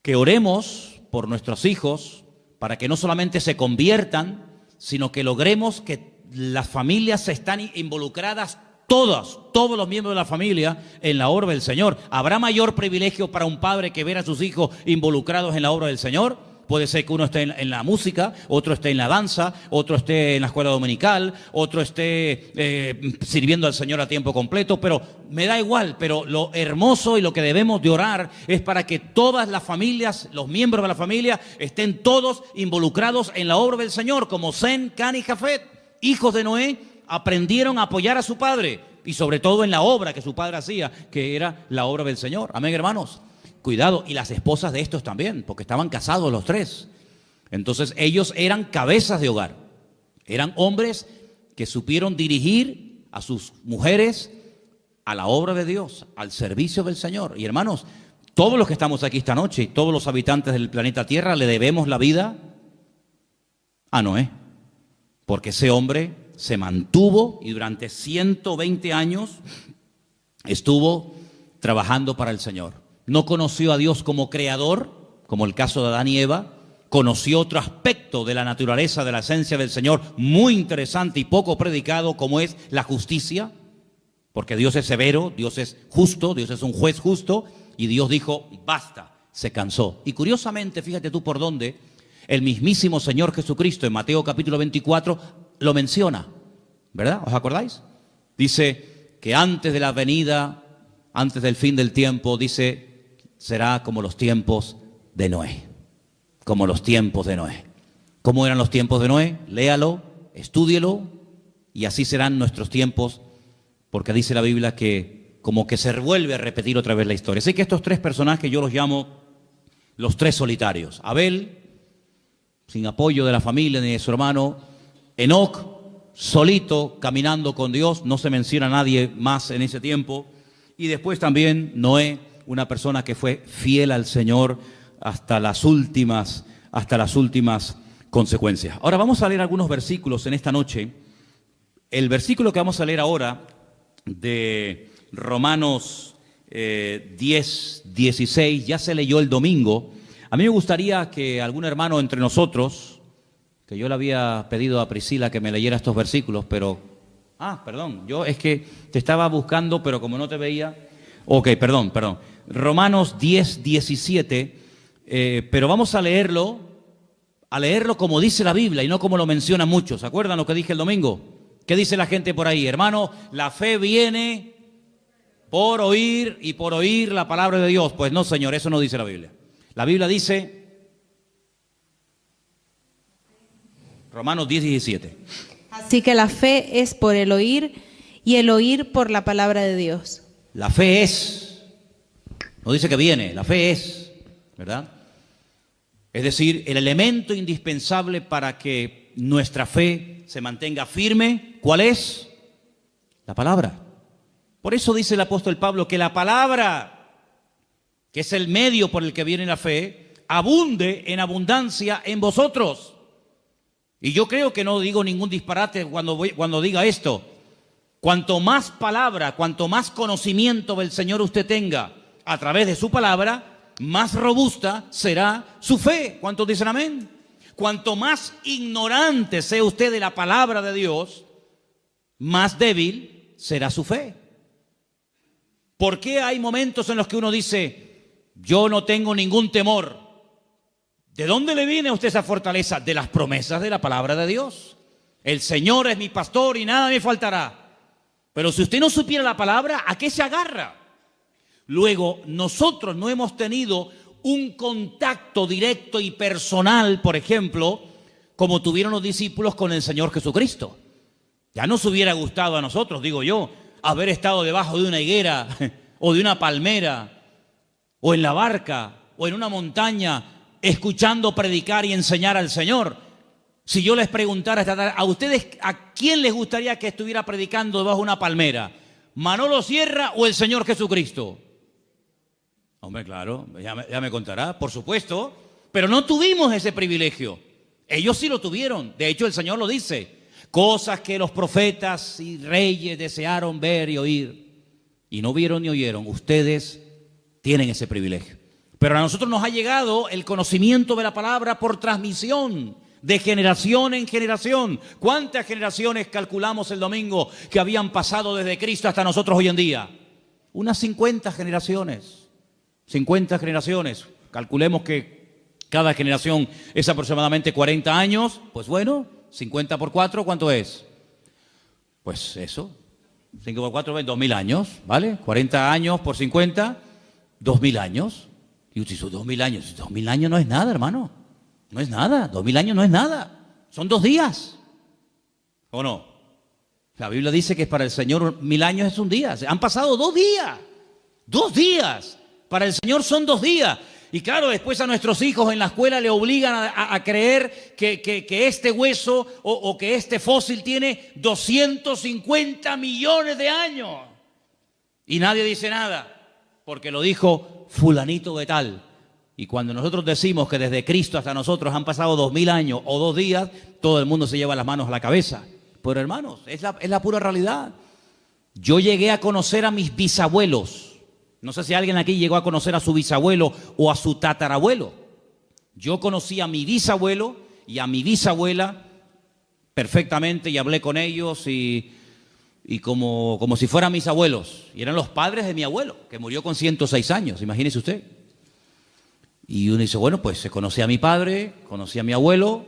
que oremos por nuestros hijos para que no solamente se conviertan, sino que logremos que las familias están involucradas todos los miembros de la familia en la obra del Señor. ¿Habrá mayor privilegio para un padre que ver a sus hijos involucrados en la obra del Señor? Puede ser que uno esté en la música, otro esté en la danza, otro esté en la escuela dominical, otro esté sirviendo al Señor a tiempo completo, pero me da igual. Pero lo hermoso y lo que debemos de orar es para que todas las familias, los miembros de la familia, estén todos involucrados en la obra del Señor, como Sem, Can y Jafet, hijos de Noé, aprendieron a apoyar a su padre y sobre todo en la obra que su padre hacía, que era la obra del Señor. Amén, hermanos. Cuidado, y las esposas de estos también, porque estaban casados los tres. Entonces ellos eran cabezas de hogar, eran hombres que supieron dirigir a sus mujeres a la obra de Dios, al servicio del Señor. Y hermanos, todos los que estamos aquí esta noche y todos los habitantes del planeta Tierra le debemos la vida a Noé, porque ese hombre se mantuvo y durante 120 años estuvo trabajando para el Señor. No conoció a Dios como creador, como el caso de Adán y Eva. Conoció otro aspecto de la naturaleza, de la esencia del Señor, muy interesante y poco predicado, como es la justicia. Porque Dios es severo, Dios es justo, Dios es un juez justo. Y Dios dijo, basta, se cansó. Y curiosamente, fíjate tú por dónde, El mismísimo Señor Jesucristo en Mateo capítulo 24 lo menciona, ¿verdad? ¿Os acordáis? Dice que antes de la venida, antes del fin del tiempo, dice, será como los tiempos de Noé. Como los tiempos de Noé. ¿Cómo eran los tiempos de Noé? Léalo, estúdielo, y así serán nuestros tiempos, porque dice la Biblia que como que se vuelve a repetir otra vez la historia. Así que estos tres personajes yo los llamo los tres solitarios. Abel, sin apoyo de la familia ni de su hermano. Enoc, solito, caminando con Dios, no se menciona a nadie más en ese tiempo. Y después también Noé, una persona que fue fiel al Señor hasta las últimas consecuencias. Ahora vamos a leer algunos versículos en esta noche. El versículo que vamos a leer ahora de Romanos 10, 16, ya se leyó el domingo. A mí me gustaría que algún hermano entre nosotros, que yo le había pedido a Priscila que me leyera estos versículos, pero... perdón, yo es que te estaba buscando, pero como no te veía... Ok, perdón. Romanos 10, 17, pero vamos a leerlo como dice la Biblia y no como lo mencionan muchos. ¿Se acuerdan lo que dije el domingo? ¿Qué dice la gente por ahí? Hermano, la fe viene por oír y por oír la palabra de Dios. Pues no, señor, eso no dice la Biblia. La Biblia dice, Romanos 10, 17. Así que la fe es por el oír y el oír por la palabra de Dios. La fe es, no dice que viene, la fe es, ¿verdad? Es decir, el elemento indispensable para que nuestra fe se mantenga firme, ¿cuál es? La palabra. Por eso dice el apóstol Pablo que la palabra, que es el medio por el que viene la fe, abunde en abundancia en vosotros. Y yo creo que no digo ningún disparate cuando diga esto. Cuanto más palabra, cuanto más conocimiento del Señor usted tenga a través de su palabra, más robusta será su fe. ¿Cuántos dicen amén? Cuanto más ignorante sea usted de la palabra de Dios, más débil será su fe. ¿Por qué hay momentos en los que uno dice, yo no tengo ningún temor? ¿De dónde le viene a usted esa fortaleza? De las promesas de la palabra de Dios. El Señor es mi pastor y nada me faltará. Pero si usted no supiera la palabra, ¿a qué se agarra? Luego, nosotros no hemos tenido un contacto directo y personal, por ejemplo, como tuvieron los discípulos con el Señor Jesucristo. Ya nos hubiera gustado a nosotros, digo yo, haber estado debajo de una higuera o de una palmera o en la barca o en una montaña escuchando predicar y enseñar al Señor. Si yo les preguntara esta tarde, ¿a ustedes a quién les gustaría que estuviera predicando debajo de una palmera? ¿Manolo Sierra o el Señor Jesucristo? Hombre, claro, ya me contará, por supuesto, pero no tuvimos ese privilegio. Ellos sí lo tuvieron, de hecho el Señor lo dice. Cosas que los profetas y reyes desearon ver y oír, y no vieron ni oyeron. Ustedes tienen ese privilegio. Pero a nosotros nos ha llegado el conocimiento de la palabra por transmisión, de generación en generación. ¿Cuántas generaciones calculamos el domingo que habían pasado desde Cristo hasta nosotros hoy en día? Unas 50 generaciones. 50 generaciones. Calculemos que cada generación es aproximadamente 40 años. Pues bueno, 50 por 4, ¿cuánto es? Pues eso, 5 por 4, 2000 años, ¿vale? 40 años por 50, 2000 años. Y usted dice, 2000 años. 2000 años no es nada, hermano. No es nada. 2000 años no es nada. Son 2 días. ¿O no? La Biblia dice que para el Señor 1000 años es un día. Han pasado 2 días. 2 días. Para el Señor son 2 días. Y claro, después a nuestros hijos en la escuela le obligan a creer que este hueso o que este fósil tiene 250 millones de años. Y nadie dice nada, porque lo dijo fulanito de tal. Y cuando nosotros decimos que desde Cristo hasta nosotros han pasado 2000 años o 2 días, todo el mundo se lleva las manos a la cabeza. Pero hermanos, es la pura realidad. Yo llegué a conocer a mis bisabuelos. No sé si alguien aquí llegó a conocer a su bisabuelo o a su tatarabuelo. Yo conocí a mi bisabuelo y a mi bisabuela perfectamente y hablé con ellos y como si fueran mis abuelos. Y eran los padres de mi abuelo, que murió con 106 años, imagínese usted. Y uno dice, bueno, pues conocí a mi padre, conocí a mi abuelo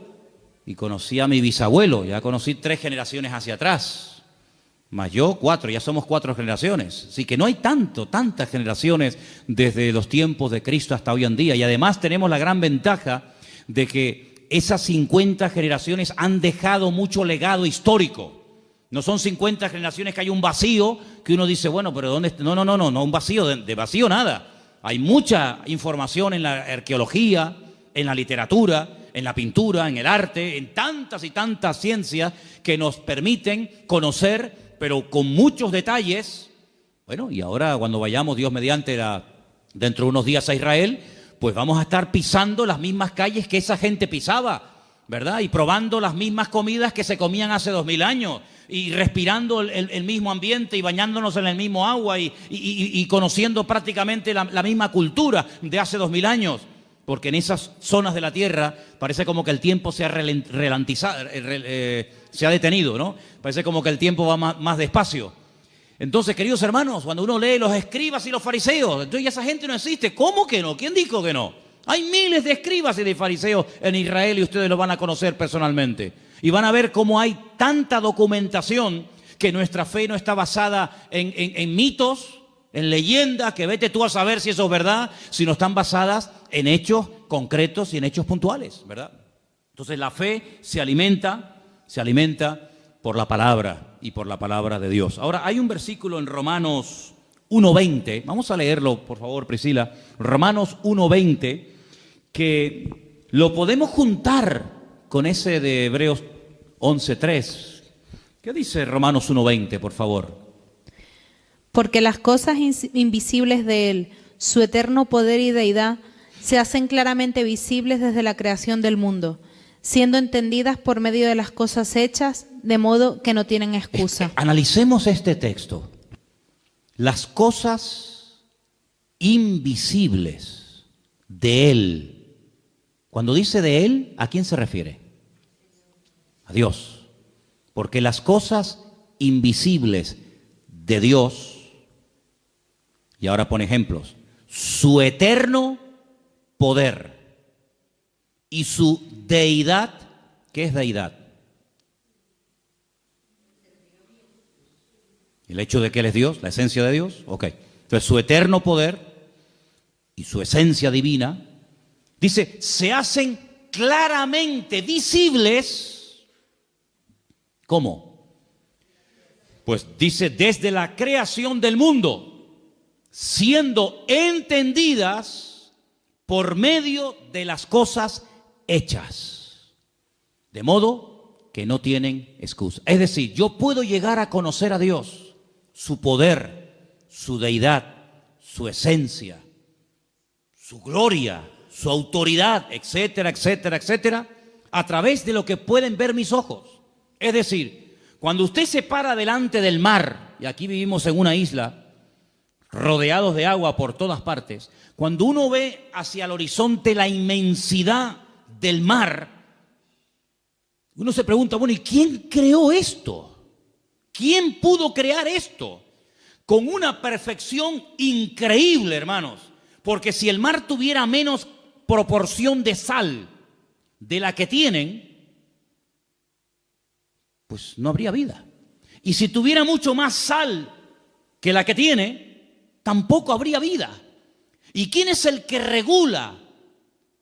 y conocí a mi bisabuelo. Ya conocí 3 generaciones hacia atrás. Más yo 4, ya somos 4 generaciones. Así que no hay tantas generaciones desde los tiempos de Cristo hasta hoy en día. Y además tenemos la gran ventaja de que esas 50 generaciones han dejado mucho legado histórico. No son 50 generaciones que hay un vacío que uno dice, bueno, pero ¿dónde está? No, un vacío, de vacío nada. Hay mucha información en la arqueología, en la literatura, en la pintura, en el arte, en tantas y tantas ciencias que nos permiten conocer, pero con muchos detalles. Bueno, y ahora cuando vayamos, Dios mediante, dentro de unos días a Israel, pues vamos a estar pisando las mismas calles que esa gente pisaba, ¿verdad? Y probando las mismas comidas que se comían hace 2000 años. Y respirando el mismo ambiente y bañándonos en el mismo agua y conociendo prácticamente la misma cultura de hace 2000 años. Porque en esas zonas de la tierra parece como que el tiempo se ha detenido, ¿no? Parece como que el tiempo va más despacio. Entonces, queridos hermanos, cuando uno lee los escribas y los fariseos, entonces esa gente no existe. ¿Cómo que no? ¿Quién dijo que no? Hay miles de escribas y de fariseos en Israel y ustedes los van a conocer personalmente. Y van a ver cómo hay tanta documentación que nuestra fe no está basada en mitos, en leyendas, que vete tú a saber si eso es verdad, sino están basadas en hechos concretos y en hechos puntuales, ¿verdad? Entonces la fe se alimenta por la palabra y por la palabra de Dios. Ahora, hay un versículo en Romanos 1:20, vamos a leerlo, por favor, Priscila, Romanos 1:20, que lo podemos juntar con ese de Hebreos 11:3. ¿Qué dice Romanos 1:20, por favor? Porque las cosas invisibles de Él, su eterno poder y deidad, se hacen claramente visibles desde la creación del mundo, siendo entendidas por medio de las cosas hechas, de modo que no tienen excusa. Analicemos este texto. Las cosas invisibles de Él. Cuando dice de Él, ¿a quién se refiere? A Dios. Porque las cosas invisibles de Dios, y ahora pone ejemplos, su eterno poder y su deidad. ¿Qué es deidad? El hecho de que Él es Dios, la esencia de Dios. Ok. Entonces su eterno poder y su esencia divina, dice, se hacen claramente visibles. ¿Cómo? Pues dice, desde la creación del mundo, siendo entendidas por medio de las cosas hechas, de modo que no tienen excusa. Es decir, yo puedo llegar a conocer a Dios, su poder, su deidad, su esencia, su gloria, su autoridad, etcétera, etcétera, etcétera, a través de lo que pueden ver mis ojos. Es decir, cuando usted se para delante del mar, y aquí vivimos en una isla, rodeados de agua por todas partes, cuando uno ve hacia el horizonte la inmensidad del mar, uno se pregunta, bueno, ¿y quién creó esto? ¿Quién pudo crear esto? Con una perfección increíble, hermanos, porque si el mar tuviera menos proporción de sal de la que tienen, pues no habría vida. Y si tuviera mucho más sal que la que tiene, tampoco habría vida. ¿Y quién es el que regula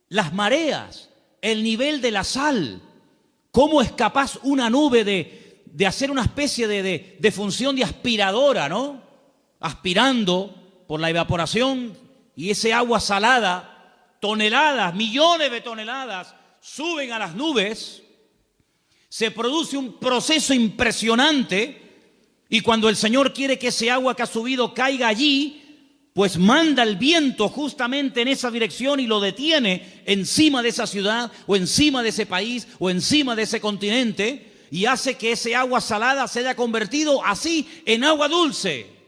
las mareas, el nivel de la sal? ¿Cómo es capaz una nube de hacer una especie de función de aspiradora, ¿no? Aspirando por la evaporación y ese agua salada, toneladas, millones de toneladas, suben a las nubes. Se produce un proceso impresionante y cuando el Señor quiere que ese agua que ha subido caiga allí, pues manda el viento justamente en esa dirección y lo detiene encima de esa ciudad o encima de ese país o encima de ese continente y hace que ese agua salada se haya convertido así en agua dulce.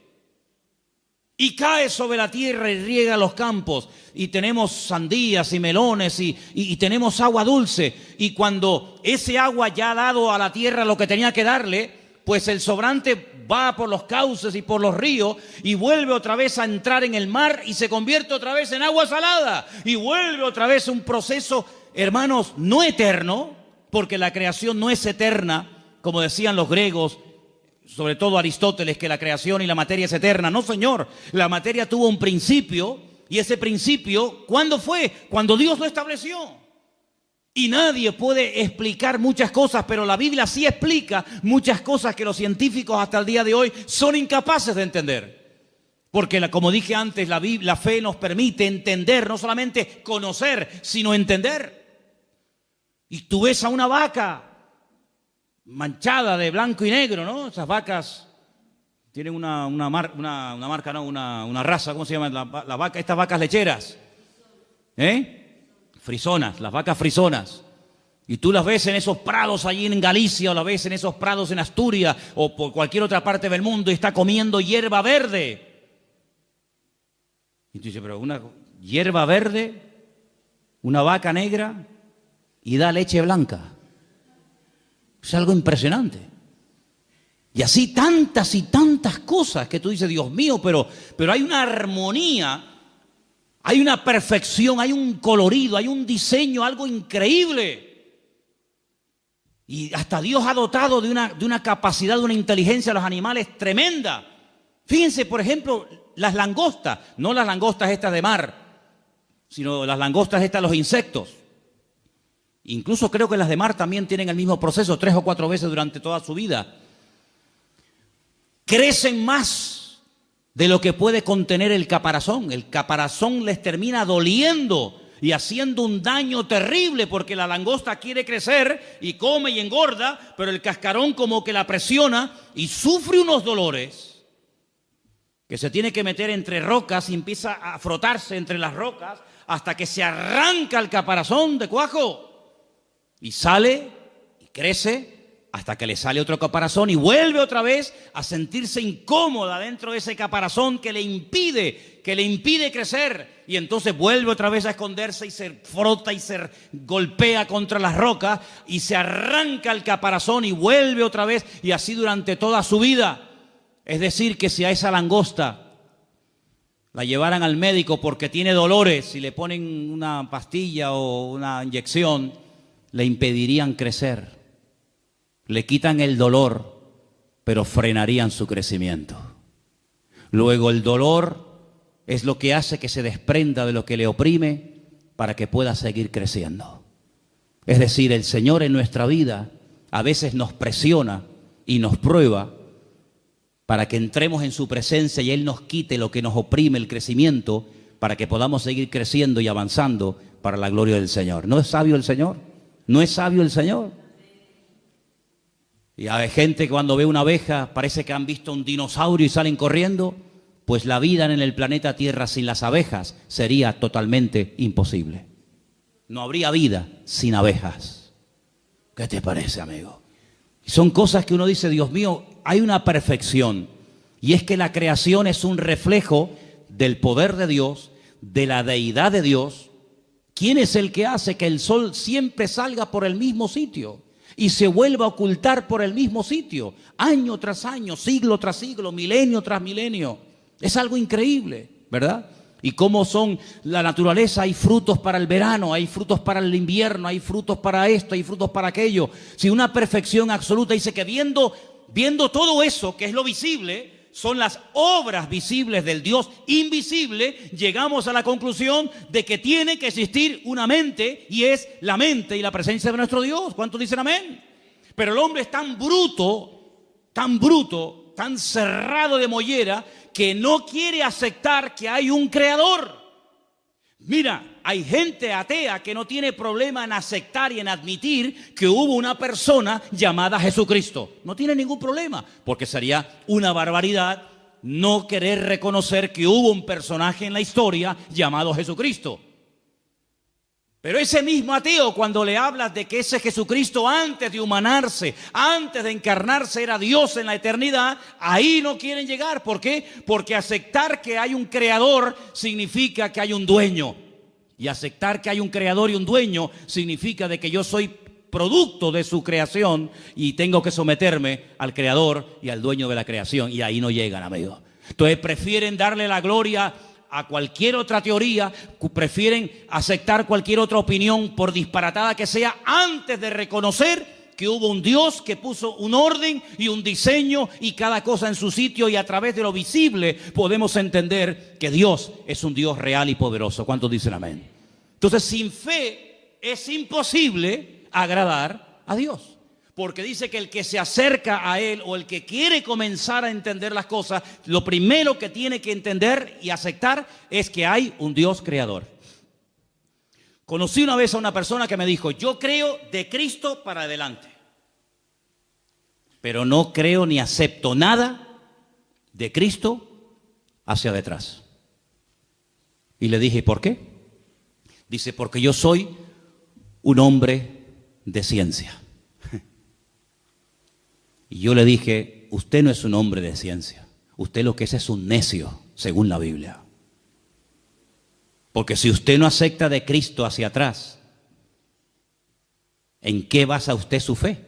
Y cae sobre la tierra y riega los campos. Y tenemos sandías y melones y tenemos agua dulce. Y cuando ese agua ya ha dado a la tierra lo que tenía que darle, pues el sobrante va por los cauces y por los ríos y vuelve otra vez a entrar en el mar y se convierte otra vez en agua salada y vuelve otra vez un proceso, hermanos, no eterno, porque la creación no es eterna, como decían los griegos, sobre todo Aristóteles, que la creación y la materia es eterna. No, señor, la materia tuvo un principio y ese principio, ¿cuándo fue? Cuando Dios lo estableció. Y nadie puede explicar muchas cosas, pero la Biblia sí explica muchas cosas que los científicos hasta el día de hoy son incapaces de entender. Porque, como dije antes, la fe nos permite entender, no solamente conocer, sino entender. Y tú ves a una vaca manchada de blanco y negro, ¿no? Esas vacas tienen una raza, ¿cómo se llama? La vaca, estas vacas lecheras. Frisonas, las vacas frisonas. Y tú las ves en esos prados allí en Galicia, o las ves en esos prados en Asturias, o por cualquier otra parte del mundo, y está comiendo hierba verde. Y tú dices, pero una hierba verde, una vaca negra, y da leche blanca. Es algo impresionante. Y así tantas y tantas cosas que tú dices, Dios mío, pero hay una armonía, hay una perfección, hay un colorido, hay un diseño, algo increíble. Y hasta Dios ha dotado de una capacidad, de una inteligencia a los animales tremenda. Fíjense, por ejemplo, las langostas, no las langostas estas de mar, sino las langostas estas, los insectos. Incluso creo que las de mar también tienen el mismo proceso 3 o 4 veces durante toda su vida. Crecen más de lo que puede contener el caparazón. El caparazón les termina doliendo y haciendo un daño terrible, porque la langosta quiere crecer y come y engorda, pero el cascarón como que la presiona y sufre unos dolores que se tiene que meter entre rocas y empieza a frotarse entre las rocas hasta que se arranca el caparazón de cuajo. Y sale y crece hasta que le sale otro caparazón y vuelve otra vez a sentirse incómoda dentro de ese caparazón que le impide crecer. Y entonces vuelve otra vez a esconderse y se frota y se golpea contra las rocas y se arranca el caparazón y vuelve otra vez, y así durante toda su vida. Es decir, que si a esa langosta la llevaran al médico porque tiene dolores y le ponen una pastilla o una inyección, le impedirían crecer, le quitan el dolor, pero frenarían su crecimiento. Luego el dolor es lo que hace que se desprenda de lo que le oprime para que pueda seguir creciendo. Es decir, el Señor en nuestra vida a veces nos presiona y nos prueba para que entremos en su presencia y Él nos quite lo que nos oprime el crecimiento, para que podamos seguir creciendo y avanzando para la gloria del Señor. ¿No es sabio el Señor? ¿No es sabio el Señor? Y hay gente que cuando ve una abeja parece que han visto un dinosaurio y salen corriendo. Pues la vida en el planeta Tierra sin las abejas sería totalmente imposible. No habría vida sin abejas. ¿Qué te parece, amigo? Son cosas que uno dice, Dios mío, hay una perfección. Y es que la creación es un reflejo del poder de Dios, de la deidad de Dios. ¿Quién es el que hace que el sol siempre salga por el mismo sitio y se vuelva a ocultar por el mismo sitio, año tras año, siglo tras siglo, milenio tras milenio? Es algo increíble, ¿verdad? Y cómo son la naturaleza, hay frutos para el verano, hay frutos para el invierno, hay frutos para esto, hay frutos para aquello. Si una perfección absoluta, dice que viendo todo eso, que es lo visible, son las obras visibles del Dios invisible, llegamos a la conclusión de que tiene que existir una mente, y es la mente y la presencia de nuestro Dios. ¿Cuántos dicen amén? Pero el hombre es tan bruto, tan cerrado de mollera, que no quiere aceptar que hay un creador. Mira, hay gente atea que no tiene problema en aceptar y en admitir que hubo una persona llamada Jesucristo. No tiene ningún problema, porque sería una barbaridad no querer reconocer que hubo un personaje en la historia llamado Jesucristo. Pero ese mismo ateo, cuando le hablas de que ese Jesucristo, antes de humanarse, antes de encarnarse, era Dios en la eternidad, ahí no quieren llegar. ¿Por qué? Porque aceptar que hay un creador significa que hay un dueño. Y aceptar que hay un creador y un dueño significa de que yo soy producto de su creación y tengo que someterme al creador y al dueño de la creación. Y ahí no llegan, amigos. Entonces prefieren darle la gloria a cualquier otra teoría, prefieren aceptar cualquier otra opinión, por disparatada que sea, antes de reconocer que hubo un Dios que puso un orden y un diseño y cada cosa en su sitio, y a través de lo visible podemos entender que Dios es un Dios real y poderoso. ¿Cuántos dicen amén? Entonces, sin fe es imposible agradar a Dios, porque dice que el que se acerca a Él o el que quiere comenzar a entender las cosas, lo primero que tiene que entender y aceptar es que hay un Dios creador. Conocí una vez a una persona que me dijo: yo creo de Cristo para adelante, pero no creo ni acepto nada de Cristo hacia detrás. Y le dije: ¿por qué? Dice: porque yo soy un hombre de ciencia. Y yo le dije: usted no es un hombre de ciencia, usted lo que es un necio, según la Biblia. Porque si usted no acepta de Cristo hacia atrás, ¿en qué basa usted su fe?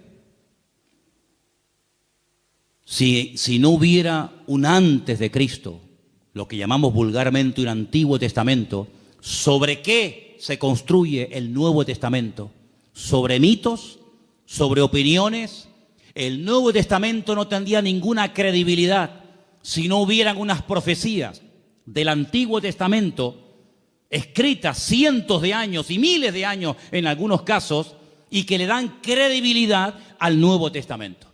Si no hubiera un antes de Cristo, lo que llamamos vulgarmente un Antiguo Testamento, ¿sobre qué se construye el Nuevo Testamento? ¿Sobre mitos? ¿Sobre opiniones? El Nuevo Testamento no tendría ninguna credibilidad si no hubieran unas profecías del Antiguo Testamento escritas cientos de años y miles de años en algunos casos, y que le dan credibilidad al Nuevo Testamento.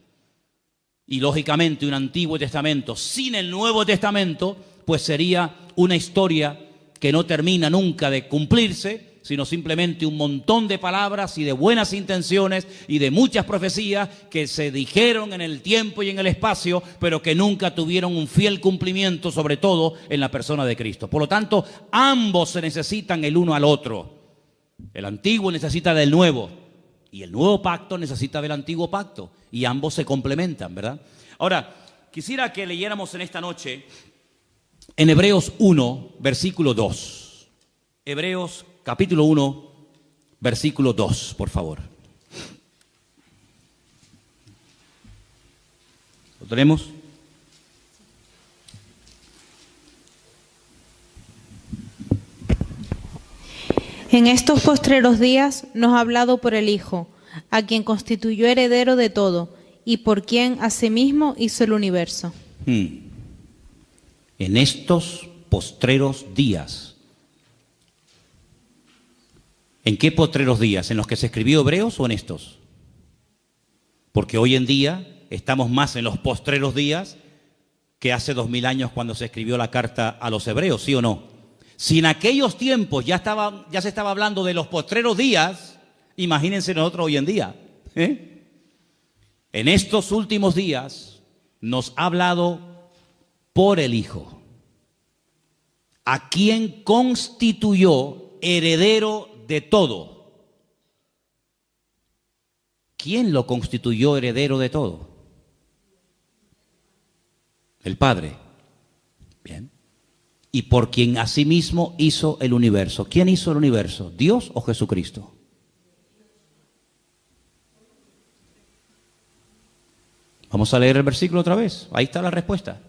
Y lógicamente un Antiguo Testamento sin el Nuevo Testamento pues sería una historia que no termina nunca de cumplirse, sino simplemente un montón de palabras y de buenas intenciones y de muchas profecías que se dijeron en el tiempo y en el espacio, pero que nunca tuvieron un fiel cumplimiento, sobre todo en la persona de Cristo. Por lo tanto, ambos se necesitan el uno al otro. El antiguo necesita del nuevo y el nuevo pacto necesita del antiguo pacto, y ambos se complementan, ¿verdad? Ahora, quisiera que leyéramos en esta noche en Hebreos 1, versículo 2. Hebreos capítulo 1, versículo 2, por favor. ¿Lo tenemos? En estos postreros días nos ha hablado por el Hijo, a quien constituyó heredero de todo, y por quien asimismo hizo el universo. En estos postreros días. ¿En qué postreros días? ¿En los que se escribió Hebreos o en estos? Porque hoy en día estamos más en los postreros días que hace 2000 años cuando se escribió la carta a los hebreos, ¿sí o no? Si en aquellos tiempos ya se estaba hablando de los postreros días, imagínense nosotros hoy en día. En estos últimos días nos ha hablado por el Hijo, a quien constituyó heredero de todo. ¿Quién lo constituyó heredero de todo? El Padre. Bien. Y por quien asimismo hizo el universo. ¿Quién hizo el universo? ¿Dios o Jesucristo? Vamos a leer el versículo otra vez. Ahí está la respuesta.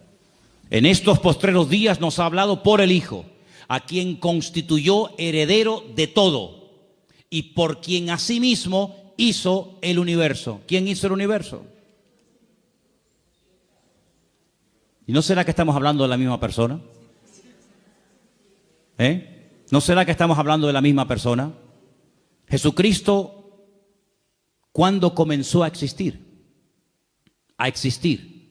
En estos postreros días nos ha hablado por el Hijo, a quien constituyó heredero de todo y por quien asimismo hizo el universo. ¿Quién hizo el universo? ¿Y no será que estamos hablando de la misma persona? ¿No será que estamos hablando de la misma persona? Jesucristo, ¿cuándo comenzó a existir? A existir.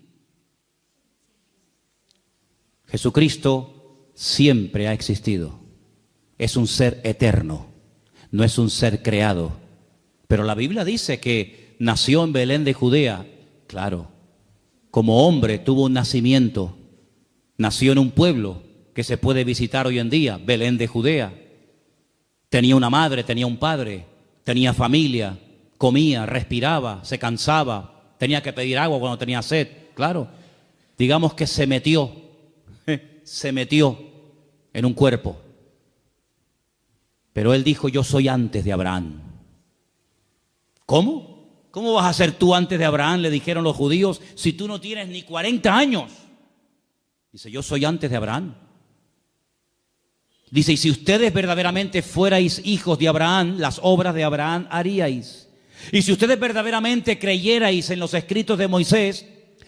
Jesucristo siempre ha existido. Es un ser eterno, no es un ser creado. Pero la Biblia dice que nació en Belén de Judea. Claro, como hombre tuvo un nacimiento. Nació en un pueblo que se puede visitar hoy en día, Belén de Judea. Tenía una madre, tenía un padre, tenía familia, comía, respiraba, se cansaba, tenía que pedir agua cuando tenía sed. Claro, digamos que se metió en un cuerpo. Pero él dijo: yo soy antes de Abraham. ¿Cómo? ¿Cómo vas a ser tú antes de Abraham? Le dijeron los judíos, si tú no tienes ni 40 años. Dice, yo soy antes de Abraham. Dice, y si ustedes verdaderamente fuerais hijos de Abraham, las obras de Abraham haríais. Y si ustedes verdaderamente creyerais en los escritos de Moisés,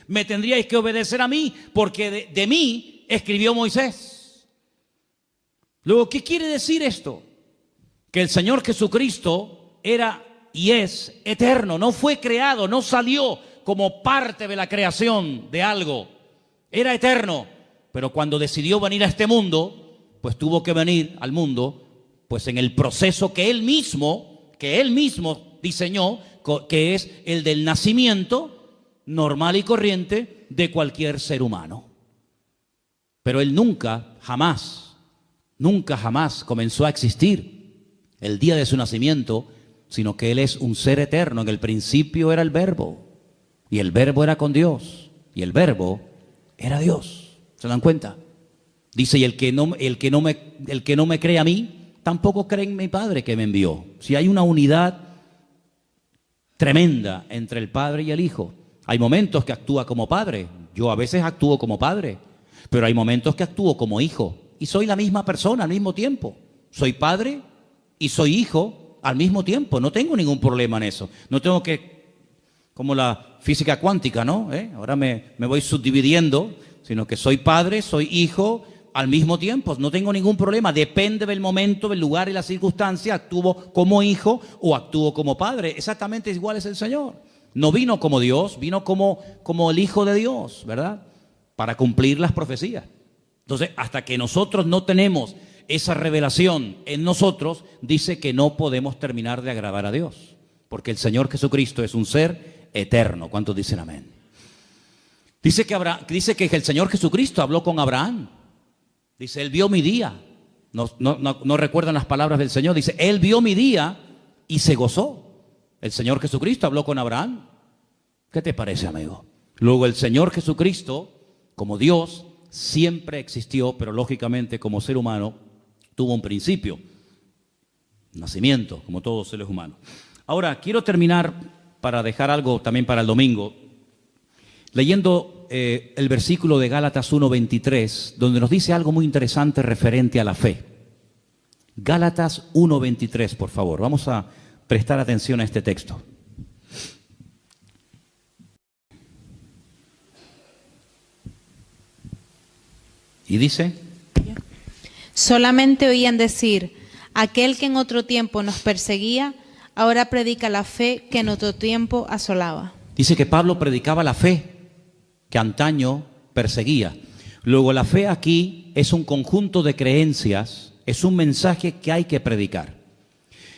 me tendríais que obedecer a mí, porque de mí escribió Moisés. Luego, ¿qué quiere decir esto? Que el Señor Jesucristo era y es eterno, no fue creado, no salió como parte de la creación de algo. Era eterno, pero cuando decidió venir a este mundo, pues tuvo que venir al mundo, pues en el proceso que él mismo diseñó, que es el del nacimiento normal y corriente de cualquier ser humano. Pero él nunca, jamás comenzó a existir el día de su nacimiento, sino que él es un ser eterno. En el principio era el Verbo, y el Verbo era con Dios, y el Verbo era Dios. ¿Se dan cuenta? Dice, y el que no me cree a mí, tampoco cree en mi Padre que me envió. Si hay una unidad tremenda entre el Padre y el Hijo. Hay momentos que actúa como padre. Yo a veces actúo como padre, pero hay momentos que actúo como hijo. Y soy la misma persona al mismo tiempo. Soy padre y soy hijo al mismo tiempo. No tengo ningún problema en eso. No tengo que, como la física cuántica, ¿no? Ahora me voy subdividiendo, sino que soy padre, soy hijo al mismo tiempo. No tengo ningún problema. Depende del momento, del lugar y la circunstancia. Actúo como hijo o actúo como padre. Exactamente igual es el Señor. No vino como Dios, vino como el Hijo de Dios, ¿verdad? Para cumplir las profecías. Entonces, hasta que nosotros no tenemos esa revelación en nosotros, dice que no podemos terminar de agradar a Dios. Porque el Señor Jesucristo es un ser eterno. ¿Cuántos dicen amén? Dice que el Señor Jesucristo habló con Abraham. Dice, Él vio mi día. No recuerdan las palabras del Señor. Dice, Él vio mi día y se gozó. El Señor Jesucristo habló con Abraham. ¿Qué te parece, amigo? Luego el Señor Jesucristo, como Dios, siempre existió, pero lógicamente como ser humano tuvo un principio, nacimiento, como todos los seres humanos. Ahora, quiero terminar para dejar algo también para el domingo, leyendo el versículo de Gálatas 1:23, donde nos dice algo muy interesante referente a la fe. Gálatas 1:23, por favor. Vamos a prestar atención a este texto. Y dice: solamente oían decir, aquel que en otro tiempo nos perseguía, ahora predica la fe que en otro tiempo asolaba. Dice que Pablo predicaba la fe que antaño perseguía. Luego, la fe aquí es un conjunto de creencias, es un mensaje que hay que predicar.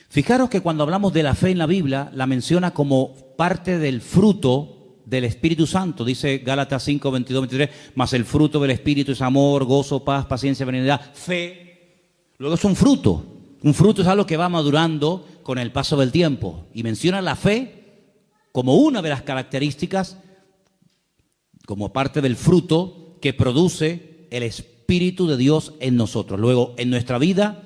Fijaros que cuando hablamos de la fe en la Biblia, la menciona como parte del fruto del Espíritu Santo. Dice Gálatas 5, 22, 23, mas el fruto del Espíritu es amor, gozo, paz, paciencia, benignidad, fe. Luego es un fruto. Un fruto es algo que va madurando con el paso del tiempo. Y menciona la fe como una de las características, como parte del fruto que produce el Espíritu de Dios en nosotros. Luego, en nuestra vida,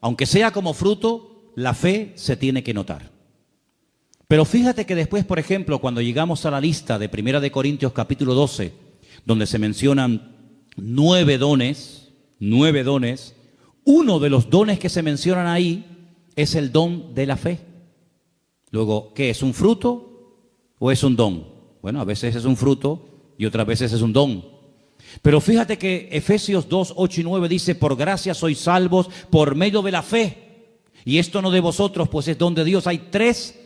aunque sea como fruto, la fe se tiene que notar. Pero fíjate que después, por ejemplo, cuando llegamos a la lista de 1 de Corintios capítulo 12, donde se mencionan 9 dones, uno de los dones que se mencionan ahí es el don de la fe. Luego, ¿qué es? ¿Un fruto o es un don? Bueno, a veces es un fruto y otras veces es un don. Pero fíjate que Efesios 2, 8 y 9 dice, por gracia sois salvos por medio de la fe. Y esto no de vosotros, pues es don de Dios. Hay 3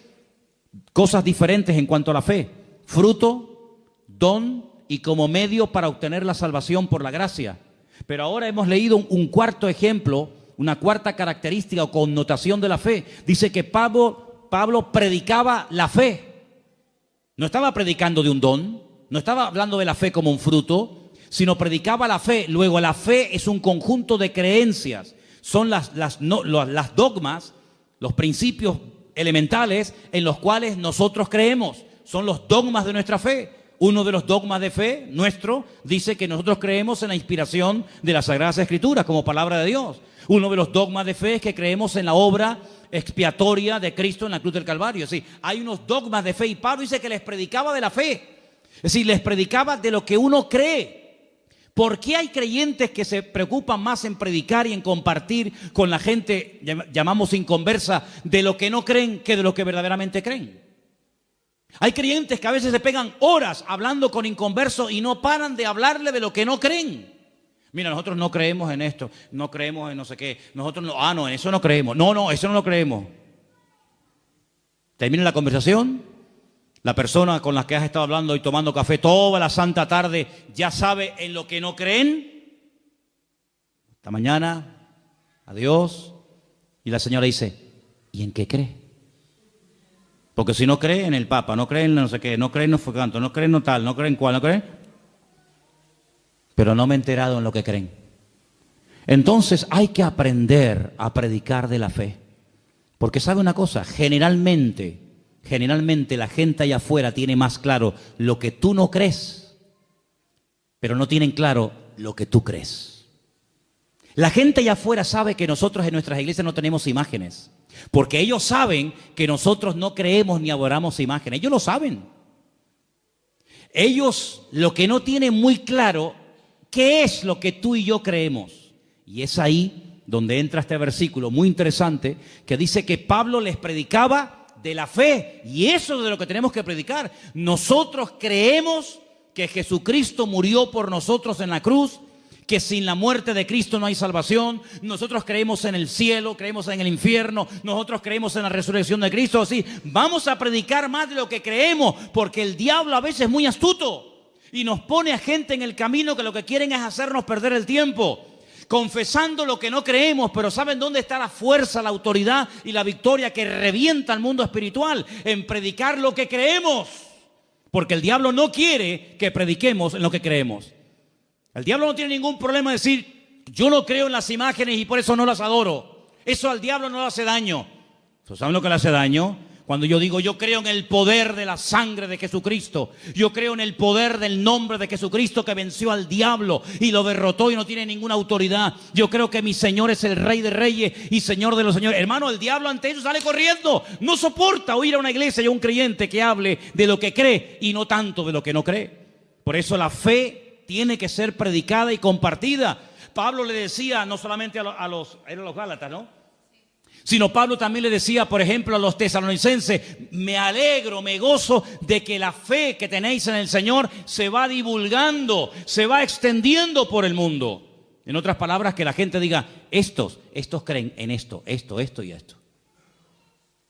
cosas diferentes en cuanto a la fe: fruto, don y como medio para obtener la salvación por la gracia. Pero ahora hemos leído un cuarto ejemplo, una cuarta característica o connotación de la fe. Dice que Pablo predicaba la fe. No estaba predicando de un don, no estaba hablando de la fe como un fruto, sino predicaba la fe. Luego, la fe es un conjunto de creencias. Son las dogmas, los principios elementales en los cuales nosotros creemos. Son los dogmas de nuestra fe. Uno de los dogmas de fe nuestro dice que nosotros creemos en la inspiración de las Sagradas Escrituras como palabra de Dios. Uno de los dogmas de fe es que creemos en la obra expiatoria de Cristo en la cruz del Calvario. Es decir, hay unos dogmas de fe y Pablo dice que les predicaba de la fe. Es decir, les predicaba de lo que uno cree. ¿Por qué hay creyentes que se preocupan más en predicar y en compartir con la gente, llamamos inconversa, de lo que no creen que de lo que verdaderamente creen? Hay creyentes que a veces se pegan horas hablando con inconversos y no paran de hablarle de lo que no creen. Mira, nosotros no creemos en esto, no creemos en no sé qué, nosotros no, no, en eso no creemos, no, eso no lo creemos. Termina la conversación, la persona con la que has estado hablando y tomando café toda la santa tarde ya sabe en lo que no creen. Hasta mañana, adiós. Y la señora dice, ¿y en qué cree? Porque si no cree en el Papa, no cree en no sé qué, no cree en no fue canto, no cree en no tal, no cree en cuál, no cree. Pero no me he enterado en lo que creen. Entonces hay que aprender a predicar de la fe. Porque sabe una cosa, generalmente la gente allá afuera tiene más claro lo que tú no crees, pero no tienen claro lo que tú crees. La gente allá afuera sabe que nosotros en nuestras iglesias no tenemos imágenes, porque ellos saben que nosotros no creemos ni adoramos imágenes. Ellos lo saben. Ellos lo que no tienen muy claro, ¿qué es lo que tú y yo creemos? Y es ahí donde entra este versículo muy interesante que dice que Pablo les predicaba de la fe, y eso es de lo que tenemos que predicar. Nosotros creemos que Jesucristo murió por nosotros en la cruz, que sin la muerte de Cristo no hay salvación. Nosotros creemos en el cielo, creemos en el infierno, nosotros creemos en la resurrección de Cristo. Así, vamos a predicar más de lo que creemos, porque el diablo a veces es muy astuto y nos pone a gente en el camino que lo que quieren es hacernos perder el tiempo, confesando lo que no creemos. Pero ¿saben dónde está la fuerza, la autoridad y la victoria que revienta el mundo espiritual? En predicar lo que creemos, porque el diablo no quiere que prediquemos en lo que creemos. El diablo no tiene ningún problema en decir, yo no creo en las imágenes y por eso no las adoro. Eso al diablo no le hace daño. ¿Saben lo que le hace daño? Cuando yo digo, yo creo en el poder de la sangre de Jesucristo, yo creo en el poder del nombre de Jesucristo que venció al diablo y lo derrotó y no tiene ninguna autoridad. Yo creo que mi Señor es el Rey de Reyes y Señor de los Señores. Hermano, el diablo ante eso sale corriendo. No soporta oír a una iglesia y a un creyente que hable de lo que cree y no tanto de lo que no cree. Por eso la fe tiene que ser predicada y compartida. Pablo le decía no solamente eran los Gálatas, ¿no? Sino Pablo también le decía, por ejemplo, a los tesalonicenses, me alegro, me gozo de que la fe que tenéis en el Señor se va divulgando, se va extendiendo por el mundo. En otras palabras, que la gente diga, estos creen en esto y esto.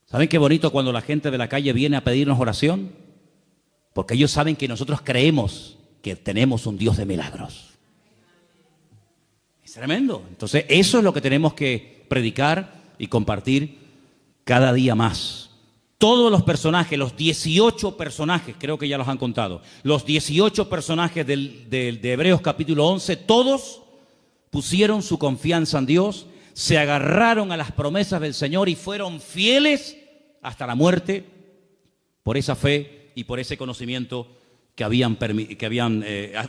¿Saben qué bonito cuando la gente de la calle viene a pedirnos oración? Porque ellos saben que nosotros creemos que tenemos un Dios de milagros. Es tremendo. Entonces, eso es lo que tenemos que predicar y compartir cada día más. Todos los personajes, los 18 personajes, creo que ya los han contado, los 18 personajes de Hebreos capítulo 11, todos pusieron su confianza en Dios, se agarraron a las promesas del Señor y fueron fieles hasta la muerte por esa fe y por ese conocimiento que habían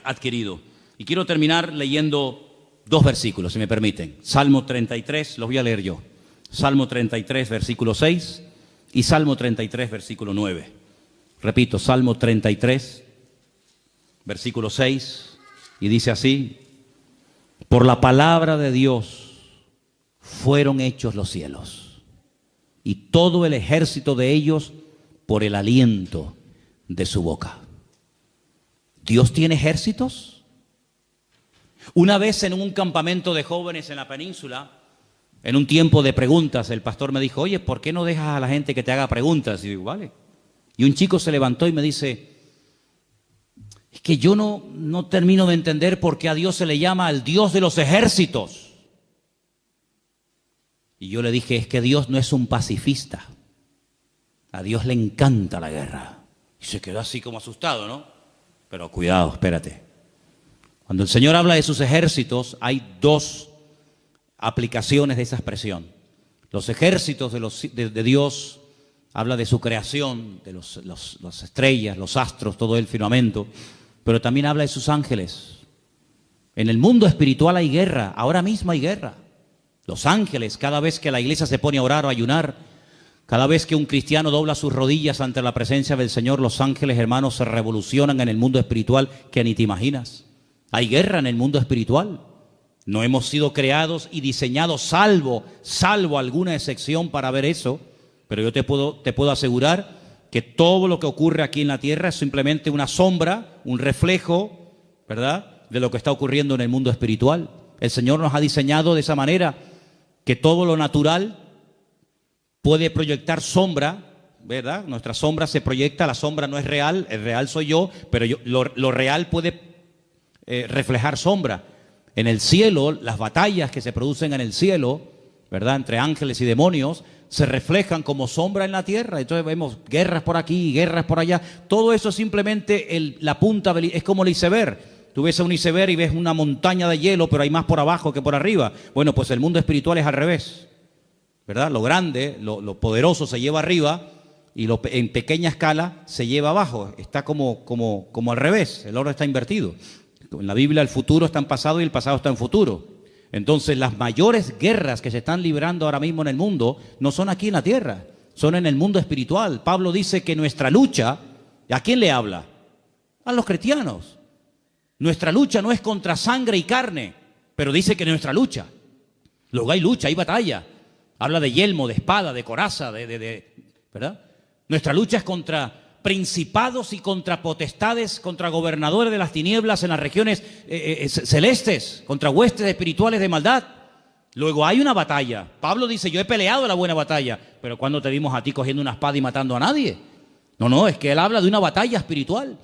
adquirido. Y quiero terminar leyendo dos versículos, si me permiten. Salmo 33, los voy a leer yo. Salmo 33, versículo 6 y Salmo 33, versículo 9. Repito, Salmo 33, versículo 6, y dice así: por la palabra de Dios fueron hechos los cielos, y todo el ejército de ellos por el aliento de su boca. ¿Dios tiene ejércitos? Una vez en un campamento de jóvenes en la península, en un tiempo de preguntas, el pastor me dijo, oye, ¿por qué no dejas a la gente que te haga preguntas? Y digo, vale. Y un chico se levantó y me dice, es que yo no termino de entender por qué a Dios se le llama el Dios de los ejércitos. Y yo le dije, es que Dios no es un pacifista. A Dios le encanta la guerra. Y se quedó así como asustado, ¿no? Pero cuidado, espérate. Cuando el Señor habla de sus ejércitos, hay dos aplicaciones de esa expresión. Los ejércitos de Dios habla de su creación, de las estrellas, los astros, todo el firmamento, pero también habla de sus ángeles. En el mundo espiritual hay guerra, ahora mismo hay guerra. Los ángeles, cada vez que la iglesia se pone a orar o a ayunar, cada vez que un cristiano dobla sus rodillas ante la presencia del Señor, los ángeles, hermanos, se revolucionan en el mundo espiritual que ni te imaginas. Hay guerra en el mundo espiritual. No hemos sido creados y diseñados salvo alguna excepción para ver eso, pero yo te puedo asegurar que todo lo que ocurre aquí en la tierra es simplemente una sombra, un reflejo, ¿verdad?, de lo que está ocurriendo en el mundo espiritual. El Señor nos ha diseñado de esa manera que todo lo natural puede proyectar sombra, ¿verdad? Nuestra sombra se proyecta, la sombra no es real, el real soy yo, pero lo real puede reflejar sombra. En el cielo, las batallas que se producen en el cielo, ¿verdad?, entre ángeles y demonios, se reflejan como sombra en la tierra. Entonces vemos guerras por aquí, guerras por allá. Todo eso es simplemente la punta, es como el iceberg. Tú ves a un iceberg y ves una montaña de hielo, pero hay más por abajo que por arriba. Bueno, pues el mundo espiritual es al revés, ¿verdad? Lo grande, lo poderoso se lleva arriba y en pequeña escala se lleva abajo. Está como al revés, el orden está invertido. En la Biblia el futuro está en pasado y el pasado está en futuro. Entonces las mayores guerras que se están librando ahora mismo en el mundo no son aquí en la tierra, son en el mundo espiritual. Pablo dice que nuestra lucha, ¿a quién le habla? A los cristianos. Nuestra lucha no es contra sangre y carne, pero dice que nuestra lucha. Luego hay lucha, hay batalla. Habla de yelmo, de espada, de coraza, ¿verdad? Nuestra lucha es contra principados y contra potestades, contra gobernadores de las tinieblas en las regiones celestes, contra huestes espirituales de maldad. Luego hay una batalla. Pablo dice, yo he peleado la buena batalla, pero ¿cuándo te vimos a ti cogiendo una espada y matando a nadie? No, es que él habla de una batalla espiritual.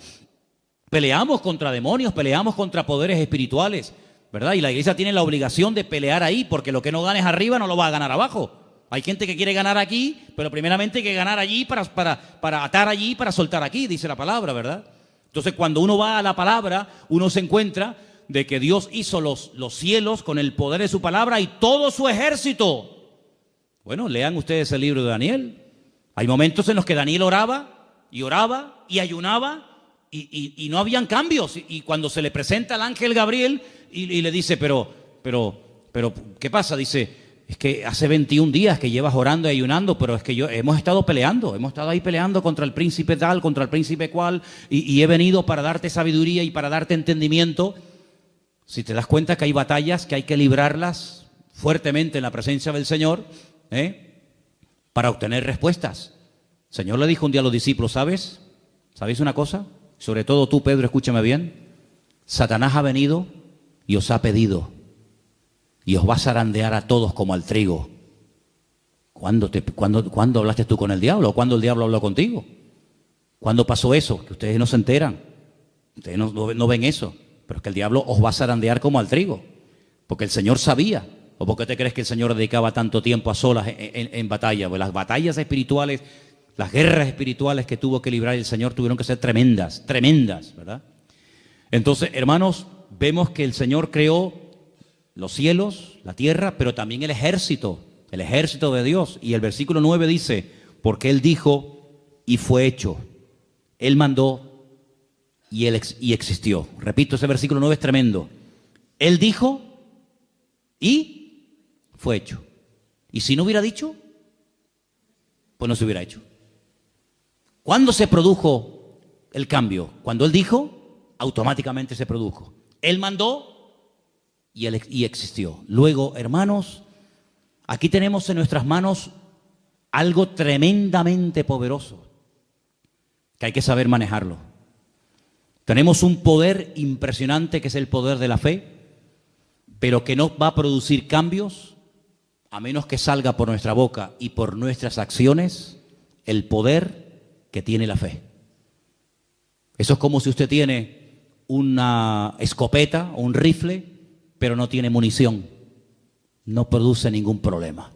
Peleamos contra demonios, peleamos contra poderes espirituales, ¿verdad? Y la iglesia tiene la obligación de pelear ahí, porque lo que no ganes arriba no lo va a ganar abajo. Hay gente que quiere ganar aquí, pero primeramente hay que ganar allí para atar allí, para soltar aquí, dice la palabra, ¿verdad? Entonces, cuando uno va a la palabra, uno se encuentra de que Dios hizo los cielos con el poder de su palabra y todo su ejército. Bueno, lean ustedes el libro de Daniel. Hay momentos en los que Daniel oraba y ayunaba y no habían cambios. Y cuando se le presenta al ángel Gabriel y le dice, pero, ¿qué pasa? Dice, es que hace 21 días que llevas orando y ayunando, pero es que hemos estado ahí peleando contra el príncipe tal, contra el príncipe cual, y he venido para darte sabiduría y para darte entendimiento. Si te das cuenta que hay batallas que hay que librarlas fuertemente en la presencia del Señor, para obtener respuestas. El Señor le dijo un día a los discípulos, ¿sabéis una cosa? Sobre todo tú, Pedro, escúchame bien. Satanás ha venido y os ha pedido, y os va a zarandear a todos como al trigo. ¿Cuándo hablaste tú con el diablo? ¿O cuándo el diablo habló contigo? ¿Cuándo pasó eso? Que ustedes no se enteran. Ustedes no ven eso. Pero es que el diablo os va a zarandear como al trigo. Porque el Señor sabía. ¿O por qué te crees que el Señor dedicaba tanto tiempo a solas en batalla? Pues las batallas espirituales, las guerras espirituales que tuvo que librar el Señor tuvieron que ser tremendas, ¿verdad? Entonces, hermanos, vemos que el Señor creó los cielos, la tierra, pero también el ejército de Dios. Y el versículo 9 dice, porque Él dijo y fue hecho. Él mandó y existió. Repito, ese versículo 9 es tremendo. Él dijo y fue hecho. Y si no hubiera dicho, pues no se hubiera hecho. ¿Cuándo se produjo el cambio? Cuando Él dijo, automáticamente se produjo. Él mandó y existió. Luego, hermanos, aquí tenemos en nuestras manos algo tremendamente poderoso, que hay que saber manejarlo. Tenemos un poder impresionante que es el poder de la fe, pero que no va a producir cambios a menos que salga por nuestra boca y por nuestras acciones el poder que tiene la fe. Eso es como si usted tiene una escopeta o un rifle, pero no tiene munición. No produce ningún problema.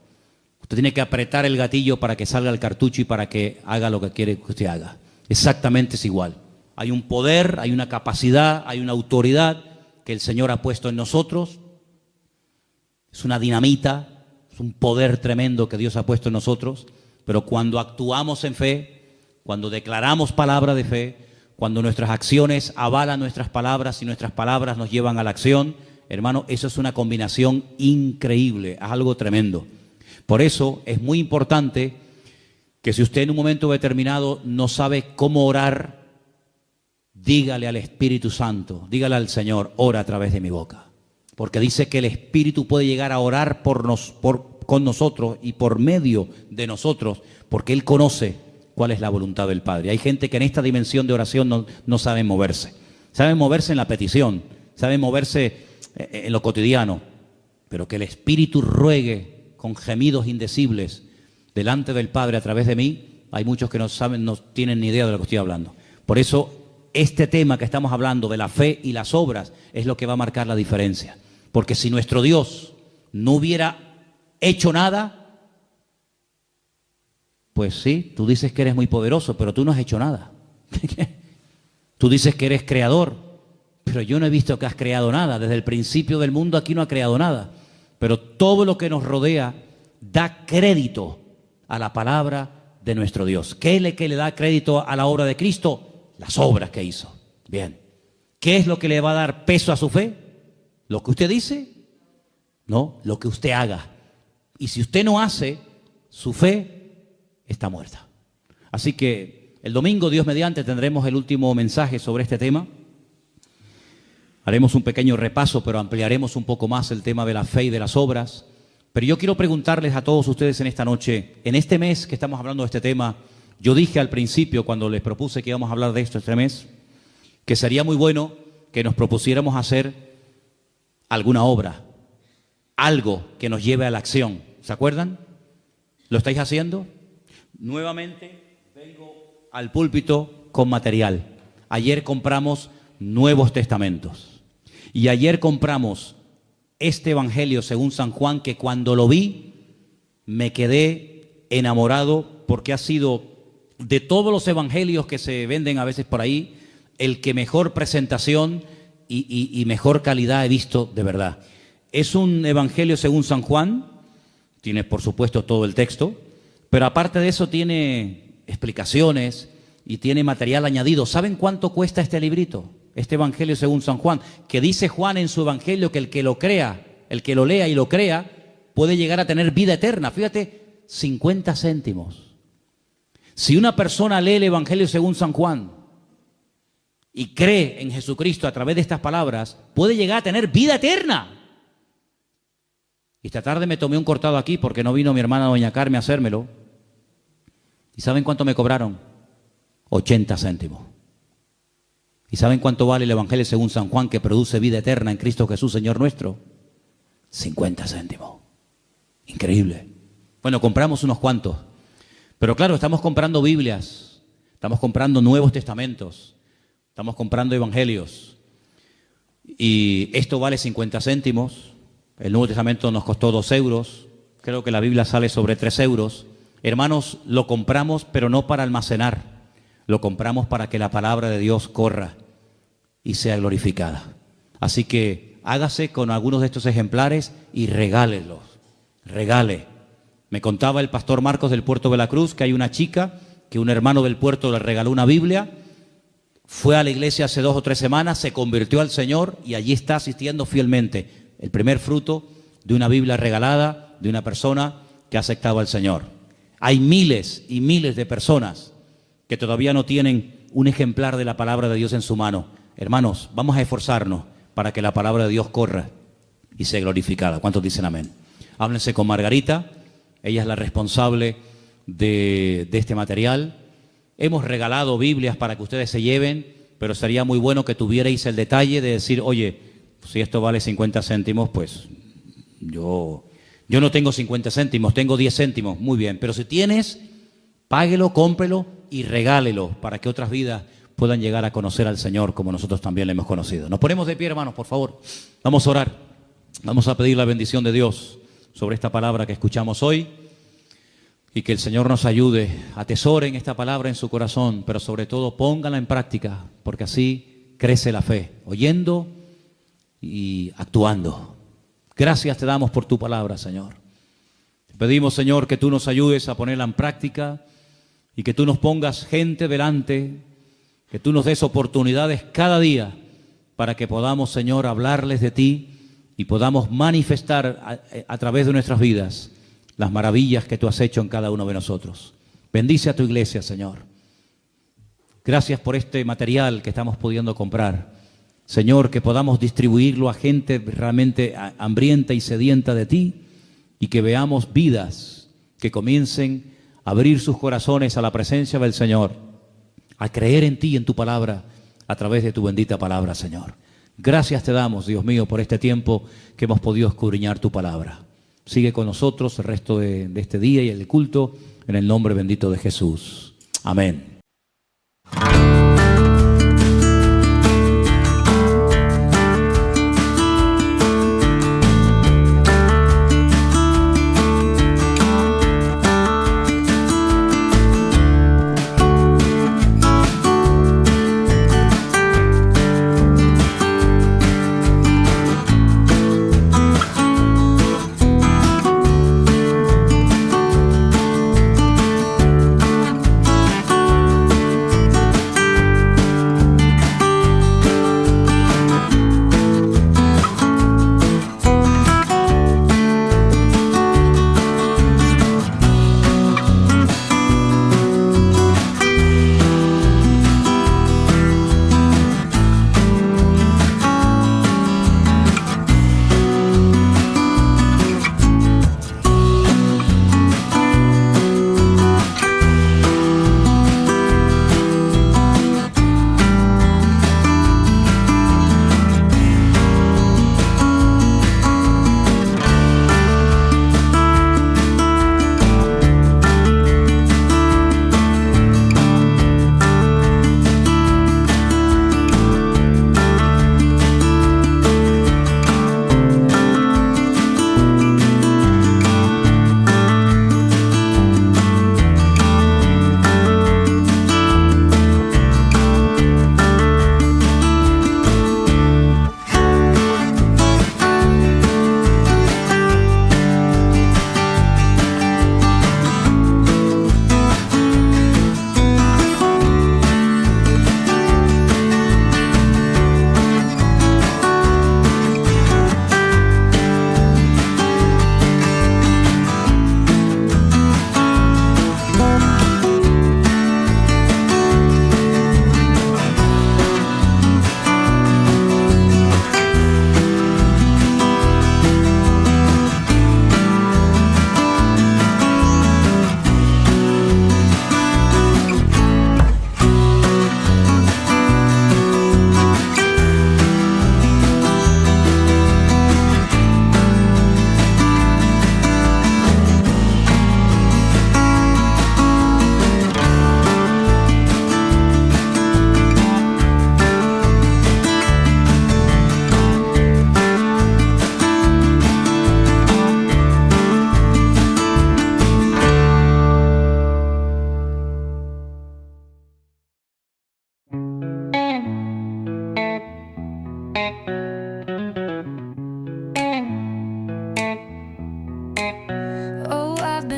Usted tiene que apretar el gatillo para que salga el cartucho y para que haga lo que quiere que usted haga. Exactamente es igual. Hay un poder, hay una capacidad, hay una autoridad que el Señor ha puesto en nosotros. Es una dinamita, es un poder tremendo que Dios ha puesto en nosotros. Pero cuando actuamos en fe, cuando declaramos palabra de fe, cuando nuestras acciones avalan nuestras palabras y nuestras palabras nos llevan a la acción, hermano, eso es una combinación increíble, es algo tremendo. Por eso es muy importante que si usted en un momento determinado no sabe cómo orar, dígale al Espíritu Santo, dígale al Señor, ora a través de mi boca. Porque dice que el Espíritu puede llegar a orar con nosotros y por medio de nosotros, porque Él conoce cuál es la voluntad del Padre. Hay gente que en esta dimensión de oración no sabe moverse. Saben moverse en la petición, saben moverse en lo cotidiano, pero que el Espíritu ruegue con gemidos indecibles delante del Padre a través de mí, hay muchos que no saben, no tienen ni idea de lo que estoy hablando. Por eso, este tema que estamos hablando de la fe y las obras es lo que va a marcar la diferencia. Porque si nuestro Dios no hubiera hecho nada, pues sí, tú dices que eres muy poderoso, pero tú no has hecho nada. Tú dices que eres creador, pero yo no he visto que has creado nada. Desde el principio del mundo aquí no ha creado nada. Pero todo lo que nos rodea da crédito a la palabra de nuestro Dios. ¿Qué es lo que le da crédito a la obra de Cristo? Las obras que hizo. Bien. ¿Qué es lo que le va a dar peso a su fe? ¿Lo que usted dice? No, lo que usted haga. Y si usted no hace, su fe está muerta. Así que el domingo, Dios mediante, tendremos el último mensaje sobre este tema. Haremos un pequeño repaso, pero ampliaremos un poco más el tema de la fe y de las obras. Pero yo quiero preguntarles a todos ustedes en esta noche, en este mes que estamos hablando de este tema, yo dije al principio, cuando les propuse que íbamos a hablar de esto este mes, que sería muy bueno que nos propusiéramos hacer alguna obra, algo que nos lleve a la acción. ¿Se acuerdan? ¿Lo estáis haciendo? Nuevamente vengo al púlpito con material. Ayer compramos Nuevos Testamentos. Y ayer compramos este Evangelio según San Juan, que cuando lo vi me quedé enamorado, porque ha sido de todos los evangelios que se venden a veces por ahí, el que mejor presentación y mejor calidad he visto de verdad. Es un Evangelio según San Juan, tiene por supuesto todo el texto, pero aparte de eso tiene explicaciones y tiene material añadido. ¿Saben cuánto cuesta este librito? Este Evangelio según San Juan, que dice Juan en su Evangelio que el que lo crea, el que lo lea y lo crea, puede llegar a tener vida eterna. Fíjate, 50 céntimos. Si una persona lee el Evangelio según San Juan y cree en Jesucristo a través de estas palabras, puede llegar a tener vida eterna. Y esta tarde me tomé un cortado aquí porque no vino mi hermana doña Carmen a hacérmelo. ¿Y saben cuánto me cobraron? 80 céntimos. ¿Y saben cuánto vale el Evangelio según San Juan, que produce vida eterna en Cristo Jesús, Señor nuestro? 50 céntimos. Increíble. Bueno, compramos unos cuantos. Pero claro, estamos comprando Biblias, estamos comprando Nuevos Testamentos, estamos comprando Evangelios. Y esto vale 50 céntimos. El Nuevo Testamento nos costó 2 euros. Creo que la Biblia sale sobre 3 euros. Hermanos, lo compramos, pero no para almacenar. Lo compramos para que la palabra de Dios corra y sea glorificada. Así que hágase con algunos de estos ejemplares y regálelos. Regale. Me contaba el pastor Marcos del Puerto de la Cruz que hay una chica que un hermano del puerto le regaló una Biblia, fue a la iglesia hace 2 o 3 semanas, se convirtió al Señor y allí está asistiendo fielmente. El primer fruto de una Biblia regalada de una persona que ha aceptado al Señor. Hay miles y miles de personas que todavía no tienen un ejemplar de la palabra de Dios en su mano. Hermanos, vamos a esforzarnos para que la palabra de Dios corra y sea glorificada. ¿Cuántos dicen amén? Háblense con Margarita, ella es la responsable de este material. Hemos regalado Biblias para que ustedes se lleven, pero sería muy bueno que tuvierais el detalle de decir, oye, si esto vale 50 céntimos, pues yo no tengo 50 céntimos, tengo 10 céntimos, muy bien, pero si tienes, páguelo, cómprelo y regálelo para que otras vidas puedan llegar a conocer al Señor como nosotros también le hemos conocido. Nos ponemos de pie, hermanos, por favor. Vamos a orar. Vamos a pedir la bendición de Dios sobre esta palabra que escuchamos hoy y que el Señor nos ayude, atesoren esta palabra en su corazón, pero sobre todo pónganla en práctica, porque así crece la fe, oyendo y actuando. Gracias te damos por tu palabra, Señor. Pedimos, Señor, que tú nos ayudes a ponerla en práctica y que tú nos pongas gente delante, que tú nos des oportunidades cada día para que podamos, Señor, hablarles de ti y podamos manifestar a través de nuestras vidas las maravillas que tú has hecho en cada uno de nosotros. Bendice a tu iglesia, Señor. Gracias por este material que estamos pudiendo comprar. Señor, que podamos distribuirlo a gente realmente hambrienta y sedienta de ti y que veamos vidas que comiencen a abrir sus corazones a la presencia del Señor, a creer en ti y en tu palabra a través de tu bendita palabra, Señor. Gracias te damos, Dios mío, por este tiempo que hemos podido escudriñar tu palabra. Sigue con nosotros el resto de este día y el culto en el nombre bendito de Jesús. Amén.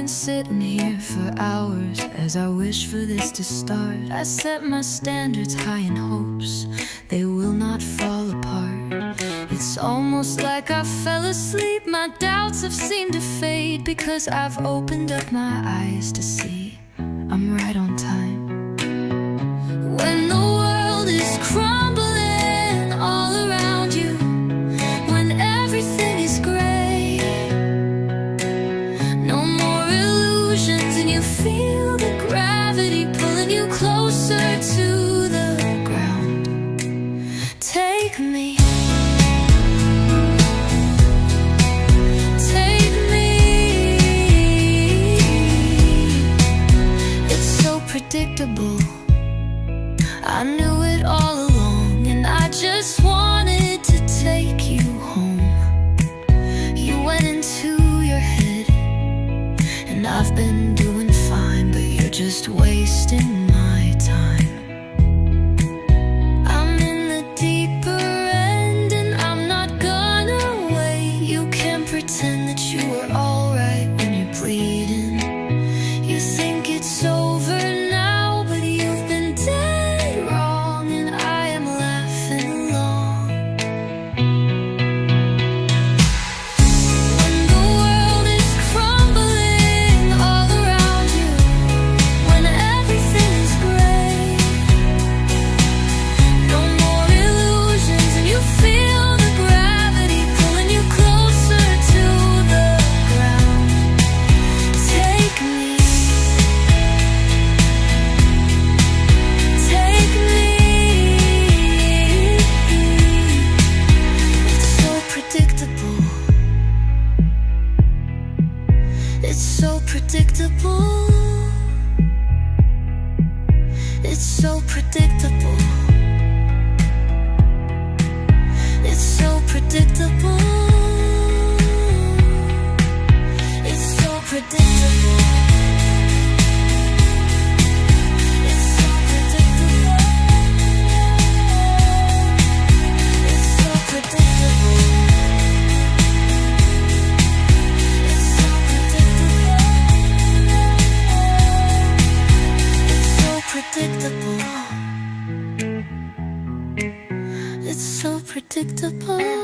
Sitting here for hours as I wish for this to start. I set my standards high in hopes they will not fall apart. It's almost like I fell asleep. My doubts have seemed to fade because I've opened up my eyes to see I'm right on time. When the world is crumbling all around you, when everything is gray, no more illusions and you feel the gravity pulling you closer to the ground. Take me. Predictable. I knew it all along, and I just wanted to take you home. You went into your head, and I've been doing fine, but you're just wasting my time. I'm in the deeper end, and I'm not gonna wait. You can't pretend that you were alright when you're breathing. It's so predictable. It's so predictable. It's so predictable. It's so predictable. It's so predictable. It's so predictable. It's so predictable. It's so predictable. It's so predictable.